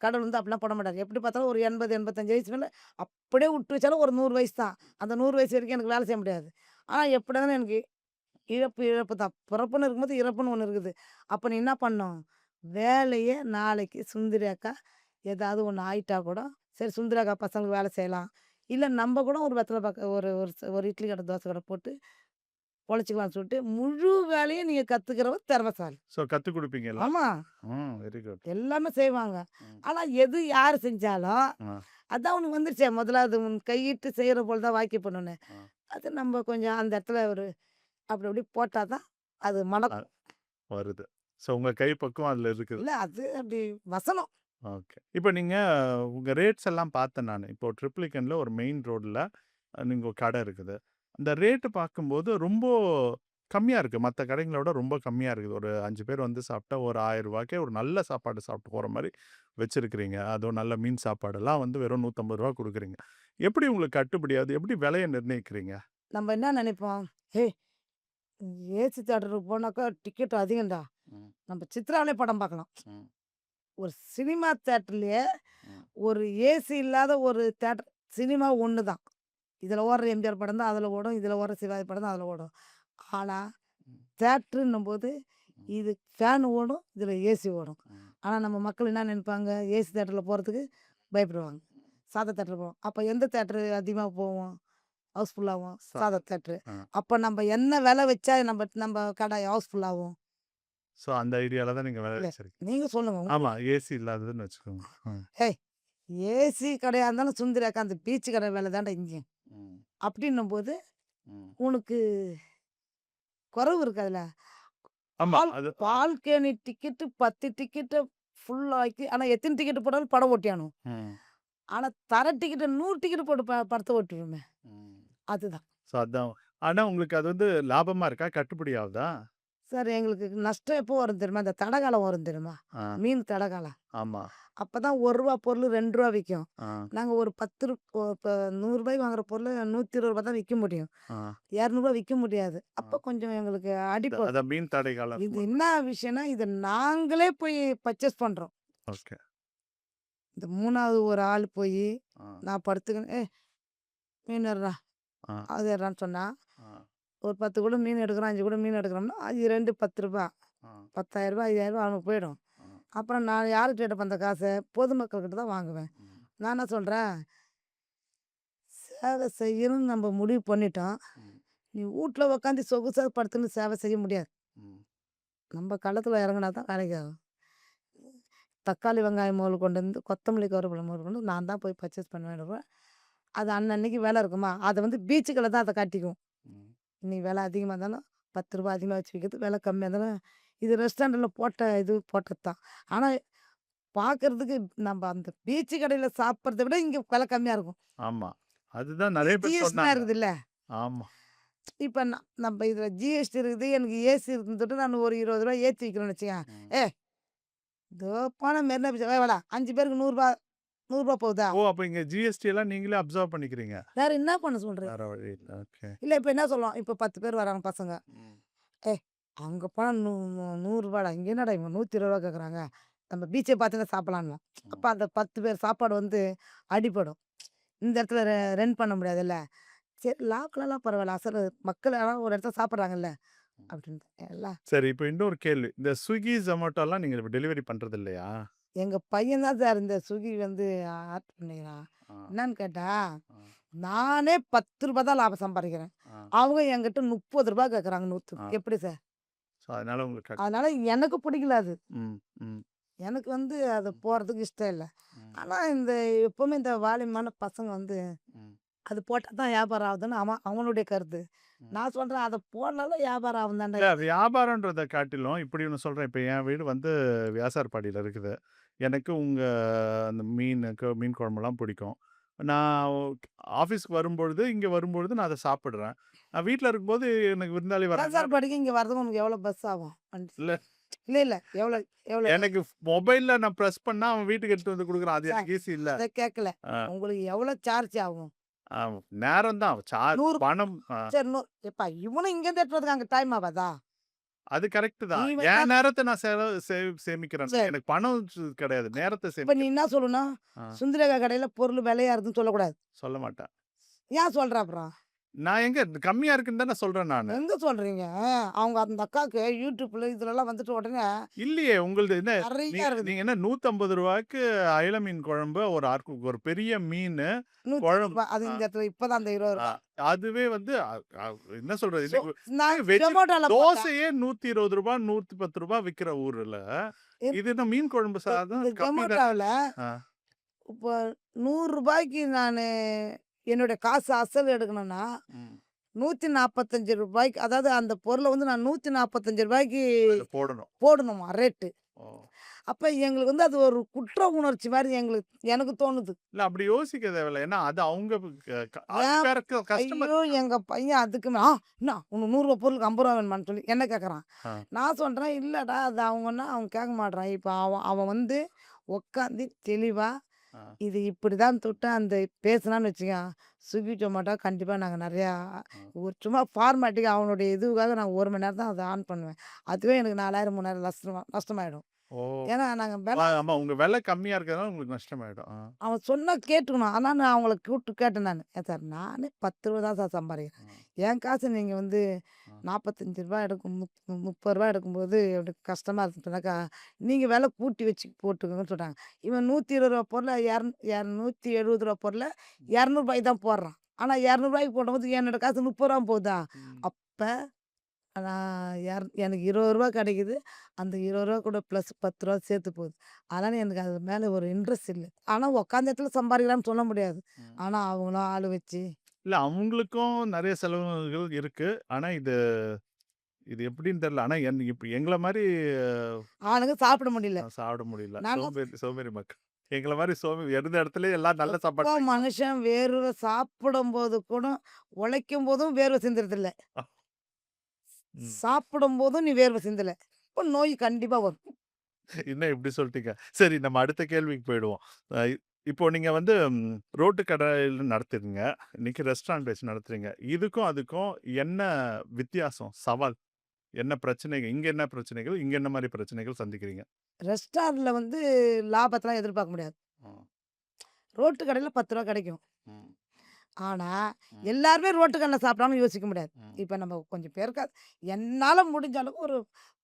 கடவுள் வந்து அப்படிலாம் போட மாட்டாரு. எப்படி பார்த்தாலும் ஒரு 80, 85 வயசு மேல அப்படியே விட்டு வச்சாலும் ஒரு 100 வயசு தான். அந்த 100 வயசு வரைக்கும் எனக்கு வேலை செய்ய முடியாது. ஆனா எப்படி இருந்தாலும் எனக்கு இழப்பு, இழப்பு தான். பிறப்புன்னு இருக்கும்போது இறப்புன்னு ஒண்ணு இருக்குது. அப்ப நீ என்ன பண்ணணும்? வேலைய நாளைக்கு சுந்தரி அக்கா ஏதாவது ஒண்ணு ஆயிட்டா கூட, சரி சுந்தரி அக்கா பசங்களுக்கு வேலை செய்யலாம். இல்ல நம்ப கூட ஒரு வெத்தல பாக்கு ஒரு ஒரு இட்லி கடை, தோசை கடை போட்டு பொழைச்சிக்கலாம்னு சொல்லிட்டு முழு வேலையும் நீங்க கத்துக்கிறவன் திறமைசாலி. ஸோ கத்துக் குடுப்பீங்களா? ஆமா. Very good. எல்லாமே செய்வாங்க. ம். ஆனா எது யார் செஞ்சாலும், ஆ, அதான் அவனுக்கு வந்துருச்சே முதலாவது உன் கையிட்டு செய்ற போல தான் வாய்க்கு பண்ணுன்னு. ஆ. அது நம்ம கொஞ்சம் அந்த இடத்துல அப்படி இப்படி போட்டா தான் அது அ மணக்கும். வருது. ஸோ உங்க கை பக்குவம் அதுல இருக்குது. இல்ல அது அப்படி வசனம். ஓகே. இப்ப நீங்க உங்க ரேட்ஸ் எல்லாம் பார்த்தேன் நானு. இப்போ ட்ரிப்ளிகன்ல ஒரு மெயின் ரோட்ல நீங்க ஒரு கடை இருக்குது. அந்த ரேட் பார்க்கும்போது ரொம்ப கம்மியா இருக்கு. மத்த கடைங்கள விட ரொம்ப கம்மியா இருக்குது. ஒரு 5 பேர் வந்து சாப்பிட்டா ஒரு ரூ. 1000க்கே ஒரு நல்ல சாப்பாடு சாப்பிட்டு போற மாரி வச்சிருக்கிறீங்க. அதுவும் நல்ல மீன் சாப்பாடெல்லாம் வந்து வெறும் ரூ. 150 குடுக்குறீங்க. எப்படி உங்களுக்கு கட்டுப்படியாகுது? எப்படி விலைய நிர்ணயிக்கிறீங்க? நம்ம என்ன நினைப்போம்? "ஏய் ஏசி தியேட்டருக்கு போனாக்கா டிக்கெட் அதிகம்டா. ம், நம்ம சித்ராவிலே படம் பார்க்கலாம்." ம், ஒரு சினிமா தியேட்டர்லயே ம், ஒரு ஏசி இல்லாத ஒரு தியேட்டர் சினிமா ஒண்ணு தான். இதுல ஓடுற எம்ஜிஆர் படம் தான் அதுல ஓடும். இதுல ஓடுற சிவாஜி படம் தான் அதுல ஓடும். ஆனா, ம், தியேட்டருன்னும்போது ம், இது ஃபேன் ஓடும். இதுல ஏசி ஓடும். ம். ஆனா, நம்ம மக்கள் என்ன நினைப்பாங்க? ஏசி தியேட்டர்ல போறதுக்கு பயப்படுவாங்க. சாதா தியேட்டர் போவோம். அப்ப எந்த தியேட்டர் அதிகமா போவும்? ஹவுஸ்ஃபுல் ஆவும். சாதா சாதா தியேட்டரு. ஆ. அப்ப நம்ம என்ன விலை வச்சா நம்ம நம்ம கடை ஹவுஸ்ஃபுல் ஆவும்? ஸோ அந்த ஐடியால தான் நீங்க விலை இல்ல. வச்சிருக்கீங்க. நீங்க சொல்லுங்க. ஆமா. ஏசி இல்லாததுன்னு வச்சுக்கோங்க. ம், "ஏய் ஏசி கடையா இருந்தாலும் சுந்தரி அக்கா அந்த பீச் கடை விலை தான்டா இங்கேயும்." ம், அப்படின்னும்போது ம். உனக்கு குறைவு இருக்காதுல்ல. ஆமா. அது பால்கனி டிக்கெட்டு 10 டிக்கெட்ட ஃபுல் ஆக்கி ஆனா எத்தன டிக்கெட் போட்டாலும் படம் ஓட்டியானும். ம், ஆனா தர டிக்கெட்ட 100 டிக்கெட் போட்டு படத்த ஓட்டுவோமே. ம். அதுதான். ஸோ அதான். ஆனா உங்களுக்கு அது வந்து லாபமா இருக்கா? கட்டுப்படி ஆவுதா? சார் எங்களுக்கு நஷ்டம் எப்போ வரும் தெரியுமா? இந்த தடகாலம் வரும் தெரியுமா? ஆ, மீன் தடகாலம். ஆமா. அப்பதான் ரூ. 1 பொருள் ரூ. 2 விக்கும். ஆ, நாங்க ஒரு 10 இப்ப ரூ. 100 வாங்குற பொருள ரூ. 120 தான் விக்க முடியும். ஆ, ரூ. 200 விக்க முடியாது. ஆ. அப்ப கொஞ்சம் எங்களுக்கு அடிபடும். அதான் மீன் தடை காலம் இது இருக்கும்போது. என்ன விஷயம்னா, இத நாங்களே போய் பர்ச்சேஸ் பண்றோம். ஓகே. இந்த 3வது ஒரு ஆள் போயி, ஆ, நான் படுத்துக்கின்னு, "ஏய் மீன் எடுறா, ஆ, அது எடுறான்னு" சொன்னா, ஆ, ஒரு 10 கூட மீன் எடுக்கிறோம், 5 கூட மீன் எடுக்கிறோம்னா, அது 2 ரூ. 10 ரூ. ஆ, 10,000 5,000 அவனுக்கு போயிடும். ஆ, அப்புறம் நான் யார்கிட்ட எடுப்பேன் அந்த காச? பொதுமக்கள் கிட்ட தான் வாங்குவேன். ம், நான் என்ன சொல்றேன், சேவை செய்யணும்னு நம்ம முடிவு பண்ணிட்டோம். ம், நீ வூட்ல உட்காந்து சொகுசா படுத்துன்னு சேவை செய்ய முடியாது. ம், நம்ம களத்துல இறங்குனா தான் வேலைக்கு ஆகும். தக்காளி, வெங்காயம் முதல் கொண்டு வந்து கொத்தமல்லி, கருவேப்பிலை முதல் கொண்டு நான் தான் போய் பர்ச்சேஸ் பண்ணுவேன். அது அன்னன்னைக்கு விலை இருக்குமா, அத வந்து பீச்சுக்குள்ள தான் அத காட்டிக்குவோம். ம். இன்னைக்கு விலை அதிகமா இருந்தாலும் ரூ. 10 அதிகமா வச்சு விக்கிறது, விலை கம்மியா இருந்தாலும் இது ரெஸ்டாரண்ட்ல போட்ட இது போட்டது தான். ஆனா பார்க்கறதுக்கு நம்ம அந்த பீச்சு கடையில சாப்பிடுறத விட இங்க விலை கம்மியா இருக்கும். ஆமா. அதுதான் நெறைய பேர் ஜிஎஸ்டிலாம் சொன்னாங்க. இருக்குதுல்ல. ஆமா. இப்ப நம்ம இதுல ஜிஎஸ்டி இருக்குது. எனக்கு ஏசி இருக்குன்னு நான் ஒரு ரூ. 20 ஏத்தி வைக்கிறேன்னு வச்சுக்கயேன். ம். ஏய் இதோ போன மெரினா பீச் வாடா 5 பேருக்கு ரூ. 100 போகுதா? ஓ! அப்ப இங்க ஜிஎஸ்டி எல்லாம் நீங்களே அப்சர்வ் பண்ணிக்கிறீங்க. வேற என்ன பண்ண சொல்ற? வேற வழி இல்ல. ஓகே. இல்ல இப்ப என்ன சொல்லுவோம், இப்ப 10 பேர் வராங்க பசங்க. ம், ஏய் அங்க போனா ரூ. 100 இங்க என்னடா இவங்க ரூ. 120 கேட்குறாங்க. நம்ம பீச்சே பார்த்துன்னு சாப்பிடலான்னுவோம். அப்ப ம். அந்த 10 பேர் சாப்பாடு வந்து அடிபடும். இந்த இடத்துல ரென்ட் பண்ண முடியாதுல்ல. சரி லாக்கலலாம் பரவாயில்ல. அசலு மக்கள் யாராவது ஒரு இடத்துல சாப்பிடுறாங்கல்ல. ம். அப்படின்ட்டு எல்லாம் சரி, இப்ப இன்னொரு கேள்வி. இந்த Swiggy, Zomatoலாம் நீங்க டெலிவரி பண்றது இல்லையா? எங்க பையன் தான் சார் இந்த ஸ்விக்கி வந்து ஆர்டர் பண்ணிக்கிறான். ஆ, என்னன்னு கேட்டா, ஆ, நானே ரூ. 10 தான் லாபம் சம்பாரிக்கிறேன். ஆ. அவங்க என்கிட்ட ரூ. 30 கேட்குறாங்க ஆ. 100க்கு. எப்படி சார்? ஸோ அதனால உங்களுக்கு அதனால எனக்கு பிடிக்கல அது. ம், ம், எனக்கு வந்து அது போறதுக்கு இஷ்டம் இல்ல. ம், ஆனா இந்த எப்பவுமே இந்த வாலிபமான பசங்க வந்து ம், அது போட்டா தான் வியாபாரம் ஆகுதுன்னு அவனுடைய கருத்து. ம். நான் சொல்றேன் அத போடனாலும் வியாபாரம் ஆகும் தான்டா. இல்ல வியாபாரம்ன்றத காட்டிலும் இப்படி ஒண்ணு சொல்றேன். இப்ப என் வீடு வந்து வியாசார்பாடியில இருக்குது. எனக்கு உங்க அந்த மீன் குழம்புலாம் பிடிக்கும். நான் ஆஃபீஸ்க்கு வரும்பொழுது, இங்க வரும்பொழுது நான் அத சாப்பிடுறேன். நான் வீட்ல இருக்கும்போது எனக்கு விருந்தாளி வராங்க. சார் படிக்க இங்க வரதுக்கு உனக்கு எவ்வளோ பஸ் ஆகும்? வண்டி. இல்ல இல்ல, இல்ல. எவ்வளோ எவ்வளோ எனக்கு மொபைல்ல நான் பிரஸ் பண்ணா அவன் வீட்டுக்கு எடுத்துட்டு வந்து குடுக்குறான். அது சார் எனக்கு ஈஸி இல்ல. அத கேட்கல. ஆ, உங்களுக்கு எவ்வளோ சார்ஜ் ஆகும்? ஆ நேரம் தான். 100 பணம் சரி எப்பா இவனும் இங்கேருந்து எடுத்துட்டு வரதுக்கு அங்க டைம் ஆகாதா? அது கரெக்ட் நீ தான். வேணா என் நேரத்த நான் சேமிக்கிறேன். சரி. எனக்கு பணம் கிடையாது. நேரத்த இப்ப நீ சேமிக்கிறேன். என்ன சொல்லணும்? ஆ, சுந்தரேகா கடையில பொருள் விலையா இருக்குன்னு சொல்லக்கூடாது. சொல்ல மாட்டேன். ஏன் சொல்ற அப்புறம்? நான் எங்க கம்மியா இருக்குன்னு தானே சொல்றேன் நானு. எங்க சொல்றீங்க? அவங்க அந்த அக்காவுக்கு YouTubeல இதுலலாம் வந்துட்டு உடனே இல்லையே உங்களுது என்ன நெறைய இருக்குது. நீங்க என்ன ரூ. 150க்கு அயில மீன் குழம்பு, ஒரு பெரிய மீனு, ரூ. 150 குழம்பு. அது அ இந்த இடத்துல இப்ப தான் அந்த ரூ. அ 20. அதுவே வந்து அ அ என்ன சொல்றது? சோ இன்னைக்கு நான் வெஜ் Zomatoல பார்த்தேன். தோசையே ரூ. 120 ரூ. 110 விக்கிற ஊர்ல, இப் இது என்ன மீன் குழம்பு இந்த சாதம் இந்த கம்மி தானே. Zomatoல ஆ. இப்ப ரூ. 100க்கு நானு என்னுடைய காசு அசல் எடுக்கணும்னா, ம். ரூ. 145 அதாவது அந்த பொருள வந்து நான் ரூ. 145க்கு அதுல போடணும். போடணுமா ரேட்டு. ஓ! அப்ப எங்களுக்கு வந்து அது ஒரு குற்ற உணர்ச்சி மாரி எனக்கு தோணுது. இல்ல அப்படி யோசிக்க தேவையில்ல. ஏன்னா அது அவங்க அது ஏன் வேற கஸ்டமர். ஐயோ! எங்க பையன் அதுக்கு என்னா உனக்கு ரூ. 100 பொருளுக்கு ரூ. 50 வேணுமான்னு சொல்லி என்ன கேட்குறான். ஆ. நான் சொல்றேன், இல்லடா அது அவன் கேட்க மாட்றான். இப்ப அவன் அவன் வந்து உட்காந்து தெளிவா ஆ. இது இப்படிதான் தொட்டு அந்த பேசுனான்னு வச்சுக்கோங்க, ஸ்விக்கி, ஜொமேட்டோ கண்டிப்பா நாங்க நெறையா ஆ. ஒரு சும்மா ஃபார்மாலிட்டிக்கு அவனுடைய இதுக்காக நான் 1 மணி நேரம் தான் அத ஆன் பண்ணுவேன். அதுவே எனக்கு 4000, 3000 நஷ்டமாயிடும். ஓ! ஏன்னா நாங்க வெல ஆமா. உங்க விலை கம்மியா இருக்கிறதுனால உங்களுக்கு நஷ்டமாயிடும். ஆ. அவன் சொன்னா கேட்டுக்கணும். ஆனா நான் அவங்கள கூப்ட்டு கேட்டேன் நானு. "ஏன் சார் நானே ரூ. 10 தான் சார் சம்பாரிக்கிறேன். ஆ. என் காசு நீங்க வந்து ஆ. ரூ. 45 எடுக்கும் ரூ. 30 எடுக்கும்போது எனக்கு கஷ்டமா இருக்குனாக்கா, நீங்க விலை கூட்டி வச்சு போட்டுக்கோங்கன்னு" சொல்றாங்க. இவன் ரூ. 120 பொருள ரூ. 170 பொருள ரூ. ம். 200 தான் போடுறான். ஆனா ரூ. 200 போடும்போது என்னோட காசு ரூ. 30 போகுதா? ம். அப்ப நான் எனக்கு ரூ. 20 கிடைக்குது. அந்த ரூ. 20 கூட ப்ளஸ் ரூ. 10 சேர்த்து போகுது. அதனால எனக்கு அது மேல ஒரு இன்ட்ரெஸ்ட் இல்ல. ஆனா உட்காந்த இடத்துல சம்பாரிக்கலாம்னு சொல்ல முடியாது. ம். ஆனா அவங்களும் ஆளு வச்சு இல்ல அவங்களுக்கும் நெறைய செலவுகள் இருக்கு. ஆனா இது இது எப்படின்னு தெரியல. ஆனா இப்ப எங்கள மாரி அவனுங்க சாப்பிட முடியல. சாப்பிட முடியல. நான்லாம் சோம்பேறி சோம்பேறி மக்கள். எங்கள மாரி இருந்த இடத்துலயே எல்லாம் நல்ல சாப்பாடு மனுஷன் வேர்வை சாப்பிடும்போது கூட உழைக்கும்போதும் வேர்வை சிந்துறதில்ல. ம். சாப்பிடும்போதும் நீ வேர்வை சிந்தல. அப்ப நோய் கண்டிப்பா வரும். என்ன இப்படி சொல்ட்டீங்க? சரி நம்ம அடுத்த கேள்விக்கு போயிடுவோம். அ இப்போ நீங்க வந்து ரோட்டு கடையில நடத்துறீங்க. இன்னைக்கு ரெஸ்டாரண்ட் வச்சு நடத்துறீங்க. இதுக்கும் அதுக்கும் என்ன வித்தியாசம்? சவால்? என்ன பிரச்சனைகள்? இங்க என்ன பிரச்சனைகள்? இங்க என்ன மாரி பிரச்சனைகள் சந்திக்கிறீங்க? ரெஸ்டாரண்ட்ல வந்து லாபத்தலாம் எதிர்பார்க்க முடியாது. ம். ரோட்டு கடையில ரூ. 10 கிடைக்கும். ம். ஆனா, ம். எல்லாருமே ரோட்டு கடையில சாப்பிடாம யோசிக்க முடியாது. ம். இப்ப நம்ம கொஞ்சம் பேருக்கு என்னால முடிஞ்ச அளவுக்கு ஒரு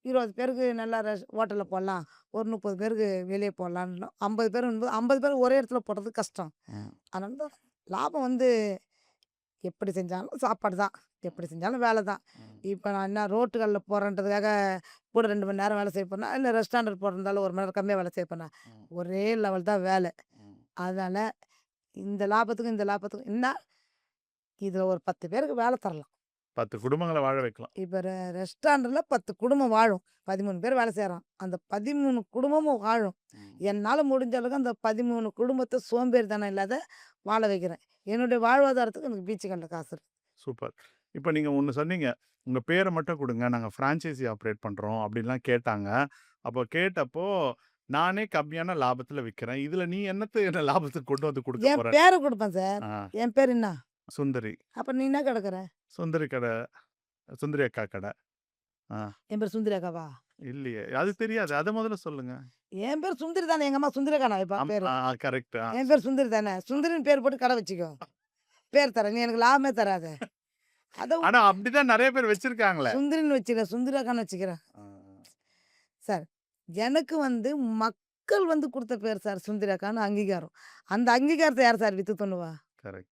20 பேருக்கு நல்லா ஹோட்டல்ல போடலாம். ஒரு 30 பேருக்கு வெளிய போடலான்னு 50 பேருங்கும்போது 50 பேர் ஒரே இடத்துல போடுறது கஷ்டம். ம். அதனால தான் லாபம் வந்து எப்படி செஞ்சாலும் சாப்பாடு தான். எப்படி செஞ்சாலும் வேலை தான். ம். இப்ப நான் என்ன ரோட்டு கடையில போடுறேன்றதுக்காக கூட 2 மணி நேரம் வேலை செய்ய போறேனா, இல்ல ரெஸ்டாரண்ட் போடுறதால 1 மணி நேரம் கம்மியா வேலை செய்ய போறேனா, ம். ஒரே லெவல் தான் வேலை. ம். அதனால இந்த லாபத்துக்கும், இந்த லாபத்துக்கும் என்ன இதுல ஒரு 10 பேருக்கு வேலை தரலாம். 10 குடும்பங்கள வாழ வைக்கலாம். இப்ப ரெஸ்டாரண்ட்ல 10 குடும்பம் வாழும். 13 பேர் வேலை செய்றான். அந்த 13 குடும்பமும் வாழும். ம். என்னால முடிஞ்ச அளவுக்கு அந்த 13 குடும்பத்த சோம்பேறித்தனம் இல்லாத வாழ வைக்கிறேன். என்னுடைய வாழ்வாதாரத்துக்கு எனக்கு பீச்சு கடைல காசு இருக்கு. சூப்பர். இப்ப நீங்க ஒண்ணு சொன்னீங்க. உங்க பேர மட்டும் குடுங்க. நாங்க பிரான்சைசி ஆப்பரேட் பண்றோம் அப்டின்லாம் கேட்டாங்க. அப்போ கேட்டப்போ, நானே கம்மியான லாபத்துல விக்கிறேன். இதுல நீ என்ன லாபத்துக்கு கொண்டு வந்து குடுக்க என் போற? பேர குடுப்பேன் சார். ஆ. என் பேர் என்ன? சுந்தரி. அப்ப நீ என்ன கெடக்குற? சுந்தரி கட. சுந்தரி அக்கா கட. ஆ. என் பேர் சுந்தரி அக்காவா? இல்லையே. அது தெரியாது. அத முதல்ல சொல்லுங்க. என் பேர் சுந்தரி தானே. எங்க அம்மா சுந்தரி அக்கா இப்ப பேரு. கரெக்ட். என் பேர் சுந்தரி தானே. சுந்தரின்னு பேர் போட்டு கடை வச்சுக்கோ. பேர் தரேன். நீ எனக்கு லாபமே தராத. அத ஆனா அப்படிதான் நெறைய பேர் வச்சிருக்காங்களே. சுந்தரின்னு வச்சுக்கிறேன். சுந்தரி அக்கான்னு வச்சுக்கிறேன். ஆ. சார், எனக்கு வந்து மக்கள் வந்து குடுத்த பேர் சார் சுந்தரி அக்கான்னு அங்கீகாரம். அந்த அங்கீகாரத்த யார் சார் வித்து துண்ணுவா? கரெக்ட்.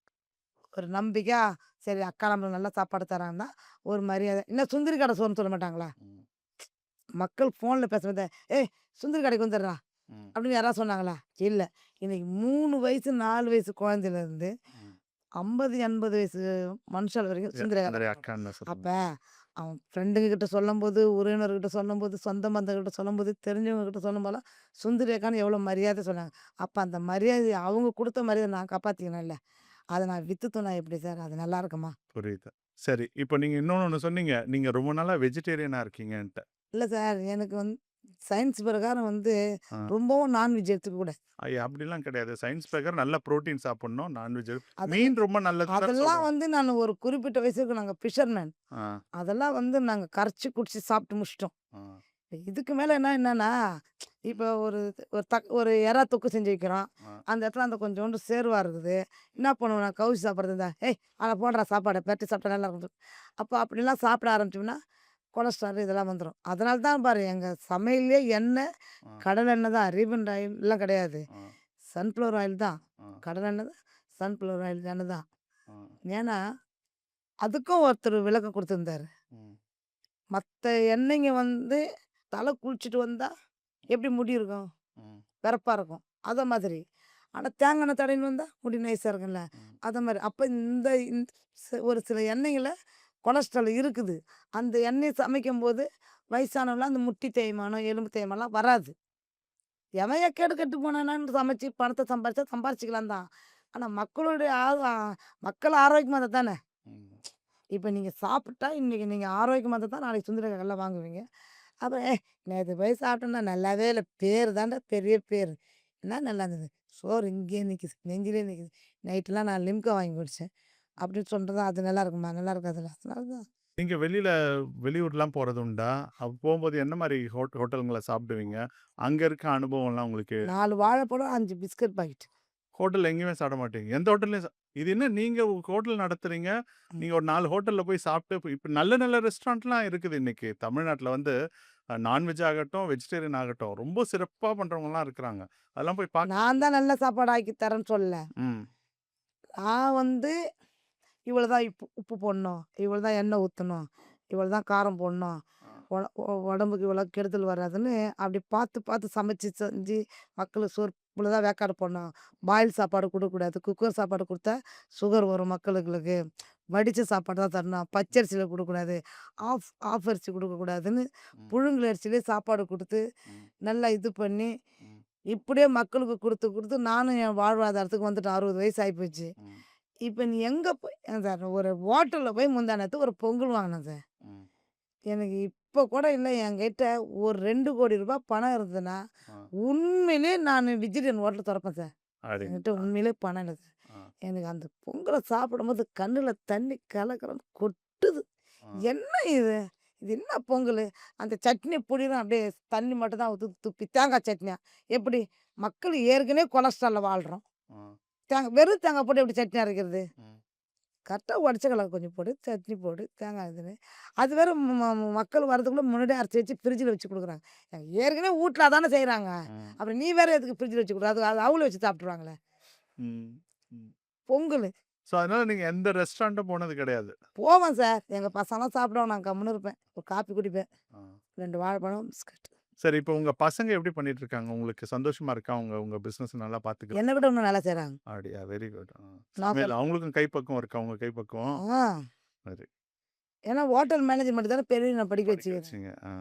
ஒரு நம்பிக்கையா, சரி அக்கா நம்மளுக்கு நல்ல சாப்பாடு தராங்கன்னா, ஒரு மரியாதை. என்ன சுந்தரி கடை சோறுன்னு சொல்ல மாட்டாங்களா? ம். மக்கள் ஃபோன்ல பேசுறத, "ஏய் சுந்தரி கடைக்கு வந்துடுறா" ம். அப்படின்னு யாராவது சொன்னாங்களா? இல்ல. இன்னைக்கு 3 வயசு, 4 வயசு குழந்தையிலருந்து ம். 50, 80 வயசு மனுஷாள் வரைக்கும் சுந்தரி கடை சுந்தரி தான். அக்கான்னு தான் அப்ப சொல்லுங்க. அவன் ஃப்ரெண்டுங்க கிட்ட சொல்லும்போது, உறவினர்கிட்ட சொல்லும்போது, சொந்த பந்தங்கள்கிட்ட சொல்லும்போது, தெரிஞ்சவங்க கிட்ட சொல்லும்போதெல்லாம், சுந்தரி அக்கான்னு எவ்வளோ மரியாதை சொன்னாங்க. அப்ப அந்த மரியாதைய அவங்க குடுத்த மரியாதைய நான் காப்பாத்திக்கணும்ல. அத நான் வித்து தூண்ணா எப்படி சார்? அது நல்லா இருக்குமா? புரியுது. சரி. இப்ப நீங்க இன்னொன்னு சொன்னீங்க. நீங்க ரொம்ப நாளா வெஜிடேரியனா இருக்கீங்கன்ட்டு. இல்ல சார், எனக்கு வந்து சயின்ஸ் பிரகாரம் வந்து ஆ. ரொம்பவும் நான்வெஜ் எடுத்துக்கக்கூடாது. அப்படிலாம் கிடையாது. சயின்ஸ் பிரகாரம் நல்ல புரோட்டீன் சாப்பிடணும். நான்வெஜ் அதெல்லாம் மீன் ரொம்ப நல்லதுன்னு தான் அதெல்லாம் சொல்றோம். வந்து நான் ஒரு குறிப்பிட்ட வயசுக்கு நாங்க ஃபிஷர்மேன். ஆ. அதெல்லாம் வந்து நாங்க கரைச்சு குடிச்சு சாப்பிட்டு முடிச்சுட்டோம். ஆ. இதுக்கு மேல என்னன்னா, இப்போ ஒரு எறா தொக்கு செஞ்சு வைக்கிறோம். ஆ. அந்த இடத்துல அந்த கொஞ்சோண்டு சேர்வா இருக்குது. என்ன பண்ணுவோம் நான் கவுச்சி சாப்பிடுறது இருந்தா, "ஏய் அதில போடுறா சாப்பாட பெரட்டி சாப்பிட்டா நல்லா இருக்கும்." அப்போ அப்படிலாம் சாப்பிட ஆரம்பிச்சோம்னா, கொலஸ்ட்ரால் இதெல்லாம் வந்துரும். அதனால தான் பாரு எங்க சமையல்லயே எண்ணெய், ஆ. கடலெண்ணெய் தான். ரீஃபைண்ட் ஆயில்லாம் கிடையாது. ஆ. சன்ஃப்ளவர் ஆயில் தான். ஆ. கடலெண்ணெய் தான், சன்ஃப்ளவர் ஆயில் எண்ணெய் தான். ஆ. ஏன்னா, அதுக்கும் ஒருத்தர் விளக்கம் குடுத்திருந்தாரு. ம். மத்த எண்ணெய்ங்க வந்து தல குளிச்சுட்டு வந்தா எப்படி முடி இருக்கும்? ம். வெறப்பா இருக்கும். அத மாதிரி. ஆனா தேங்காய் எண்ணெய் தடவின்னு வந்தா முடி நைஸா இருக்கும்ல. ம். அத மாரி. அப்ப இந்த ஒரு சில எண்ணெய்கள கொலஸ்ட்ரால் இருக்குது. அந்த எண்ணெய் சமைக்கும்போது வயசானவங்கலாம் அந்த முட்டி தேய்மானம், எலும்பு தேய்மானம்லாம் வராது. எவன் எக்கேடு கெட்டு போனானான்னு சமைச்சு பணத்த சம்பாரிச்சா சம்பாரிச்சுக்கலாம் தான். ஆனா மக்களுடைய மக்கள் ஆரோக்கியமா இருந்தா தானே! ம். இப்ப நீங்க சாப்பிட்டா இன்னைக்கு நீங்க ஆரோக்கியமா இருந்தா தான் நாளைக்கு சுந்தர கடையில வாங்குவீங்க. அப்புறம் நேத்து போய் சாப்பிட்டேன்டா நல்லாவே இல்ல. பேரு தான்டா பெரிய பேரு. என்ன நல்லா இருந்தது? சோறு இங்கேயே நிக்குது. நெஞ்சிலே நிக்குது. நைட்லாம் நான் லிம்கா வாங்கி குடிச்சேன். அப்படின்னு சொல்றது அது நல்லா இருக்குமா? நல்லா இருக்காதுல்ல. அதனால தான் நீங்க வெளியூர்லாம் போறது உண்டா? அப்ப போம்போது என்ன மாரி ஹோட்டல்கள்ல சாப்பிடுவீங்க? அங்க இருக்க அனுபவம்லாம் உங்களுக்கு 4 வாழைப்பழம், 5 பிஸ்கட் பாக்கெட். ஹோட்டல்ல எங்கேயுமே சாப்பிட மாட்டீங்க. எந்த ஹோட்டல்லயும் இது என்ன நீங்க ஹோட்டல் நடத்துறீங்க. ம். நீங்க ஒரு 4 ஹோட்டல்ல போய் சாப்பிட்டு இப்ப நல்ல நல்ல ரெஸ்டாரண்ட்லாம் இருக்குது இன்னைக்கு. தமிழ்நாட்டுல வந்து நான்வெஜ் ஆகட்டும், வெஜிடேரியன் ஆகட்டும் ரொம்ப சிறப்பா பண்றவங்கலாம் இருக்கிறாங்க. அதெல்லாம் போய் நான் தான் நல்ல சாப்பாடு ஆக்கி தரேன்னு சொல்லல. ம். நான் வந்து இவ்வளோ தான் உப்பு போடணும். இவ்வளோ தான் எண்ணெய் ஊத்தணும். இவ்வளோ தான் காரம் போடணும். ஆ. உடம்புக்கு இவ்வளோ கெடுதல் வராதுன்னு அப்படி பார்த்து பார்த்து சமைச்சு செஞ்சு மக்களுக்கு சோறு இவ்வளோ தான் வேக்காடு போடணும். பாயில் சாப்பாடு குடுக்கக்கூடாது. குக்கர் சாப்பாடு குடுத்தா சுகர் வரும் மக்களுங்களுக்கு. வடிச்ச சாப்பாடு தான் தரணும். பச்சரிசியில குடுக்கக்கூடாது. ஆஃப் ஆஃப் அரிசி குடுக்கக்கூடாதுன்னு ம். புழுங்கல் அரிசியிலே சாப்பாடு குடுத்து, ம். நல்லா இது பண்ணி, ம். இப்படியே மக்களுக்கு குடுத்து குடுத்து நானும் என் வாழ்வாதாரத்துக்கு வந்துட்டேன். 60 வயசு ஆயிப்போச்சு. ம். இப்ப நீ எங்க போய் சார் ஒரு ஹோட்டல்ல போய் முந்தா நேத்து ஒரு பொங்கல் வாங்குனேன் சார். ம். எனக்கு இப்ப கூட இல்ல என்கிட்ட ஒரு ரூ. 2,00,00,000 பணம் இருந்ததுன்னா, ஆ. உண்மையிலேயே நானு வெஜிடேரியன் ஹோட்டல் தொறப்பேன் சார். என்கிட்ட அடேங்கப்பா! உண்மையிலேயே பணம் இல்ல சார். ஆ. எனக்கு அந்த பொங்கல சாப்பிடும்போது கண்ணுல தண்ணி கலகலன்னு கொட்டுது. ஆ. என்ன இது? இது என்ன பொங்கலு? அந்த சட்னி பொடிலாம் அப்படியே தண்ணி மட்டும் தான் துப்பி தேங்காய் சட்னியா? எப்படி? மக்கள் ஏற்கனவே கொலஸ்ட்ரால்ல வாழ்றோம். ஆ. வெறும் தேங்காய் போட்டு எப்படி சட்னி அரைக்கிறது? ம். கரெக்ட்டா உடச்ச கடல கொஞ்சம் போடு, சட்னி போடு, தேங்காய் இதுன்னு. அது வேற மக்கள் வரதுக்குள்ள முன்னாடியே அரைச்சு வச்சு ஃப்ரிட்ஜில வச்சு குடுக்குறாங்க. ஏற்கனவே வூட்ல அதானே செய்றாங்க. ம். அப்புறம் நீ வேற எதுக்கு ஃப்ரிட்ஜில வச்சு குடுக்குற? அது அது அவுல வச்சு சாப்பிட்டுருவாங்களே. ம். ம். பொங்கலு. ஸோ, அதனால நீங்க எந்த ரெஸ்டாரண்ட்டும் போனது கிடையாது. போவேன் சார். எங்க பசங்கலாம் சாப்பிடுவாங்க. நான் கம்முனு இருப்பேன். ஒரு காப்பி குடிப்பேன். ஆ. 2 வாழைப்பழம், பிஸ்கட். சரி, இப்போ உங்க பசங்க எப்படி பண்ணிட்டு இருக்காங்க? உங்களுக்கு சந்தோஷமா இருக்கா? உங்க உங்க பிசினஸ் நல்லா பார்த்துக்கிறாங்க? என்ன விட இன்னும் நல்லா செய்றாங்க. அப்படியா? Very good. நான் சமையல் சொல் அவங்களுக்கும் கைப்பக்குவம் இருக்கா? உங்க கைப்பக்குவம்? ஆ. சரி. ஏன்னா ஹோட்டல் மேனேஜ்மெண்ட் தானே பெரிய நான் படிக்க படிக்க வச்சுக்கிறேன். வச்சீங்க. ஆ.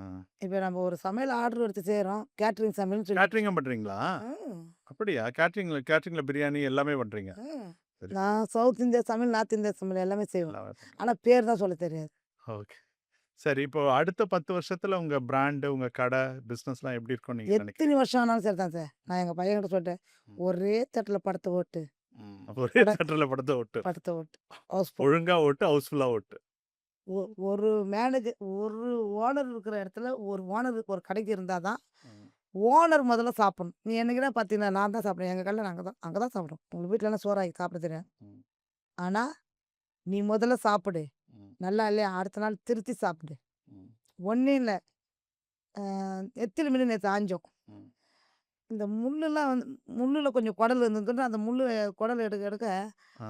இப்ப நம்ம ஒரு சமையல் ஆர்டர் எடுத்து செய்றோம். கேட்டரிங் சமையல்னு சொல்லி. கேட்டரிங்கும் பண்றீங்களா? ம். அப்படியா? கேட்டரிங்ல பிரியாணி எல்லாமே பண்றீங்க. ம். சரி. நான் சவுத் இந்தியா சமையல், நார்த் இந்தியா சமையல் எல்லாமே செய்வேன். எல்லாமே பண்றீங்க. ஆனா பேர் தான் சொல்ல தெரியாது. ஓகே. சரி, இப்போ அடுத்த 10 வருஷத்துல உங்க பிராண்ட், உங்க கடை, பிசினஸ்லாம் எப்படி இருக்கும்னு நீங்க எத்தனை நினைக்கிறீங்க? வருஷம் ஆனாலும் சரிதான் சார். நான் எங்க பையன்கிட்ட சொல்லிட்டேன். ம். ஒரே தட்டுல படத்த ஓட்டு. ம். ஒரே பட தட்டுல படத்த ஓட்டு. படத்த ஓட்டு. ஹவுஸ்ஃபுல். ஒழுங்கா ஓட்டு, ஹவுஸ்ஃபுல்லா ஓட்டு. ஒரு மேனேஜர் ஒரு ஓனர் இருக்கிற இடத்துல ஒரு ஓனர் ஒரு கடைக்கு இருந்தா தான், ம். ஓனர் முதல்ல சாப்பிடணும். நீ என்னைக்குனா பார்த்தீங்கன்னா, நான் தான் சாப்பிடுவேன். எங்க கடையில அங்க தான் சாப்பிடுவோம். உங்க வீட்லலாம் சோறாக்கி சாப்பிட தெரியாது. ம். ஆனா, நீ முதல்ல சாப்பிடு. ம். நல்லா இல்லையா, அடுத்த நாள் திருத்தி சாப்பிடு. ம். ஒண்ணும் இல்ல. அ எத்திலி மீன் நேத்து ஆஞ்சோம். ம். இந்த முள்ளுலாம் வந்து முள்ளுல கொஞ்சம் குடல் இருந்ததுன்னு அந்த குடல் எடுக்க எடுக்க ஆ.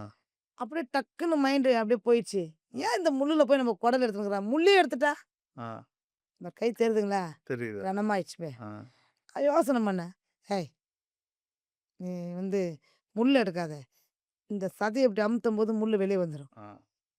அப்படியே டக்குன்னு மைண்டு அப்படியே போயிடுச்சு. ஆ. ஏன் இந்த முள்ளுல போய் நம்ம குடல் எடுத்துக்கிறோம்? முள்ளே எடுத்துட்டா? ஆ. இந்த கை தெரியுதுங்களா? தெரியுது. ரணமாயிடுச்சு. ஆ. யோசனை பண்ணேன். "ஏய்! நீ வந்து முள்ளு எடுக்காத. இந்த சதைய இப்படி அமுத்தும்போது முள்ளு வெளிய வந்துரும். ஆ.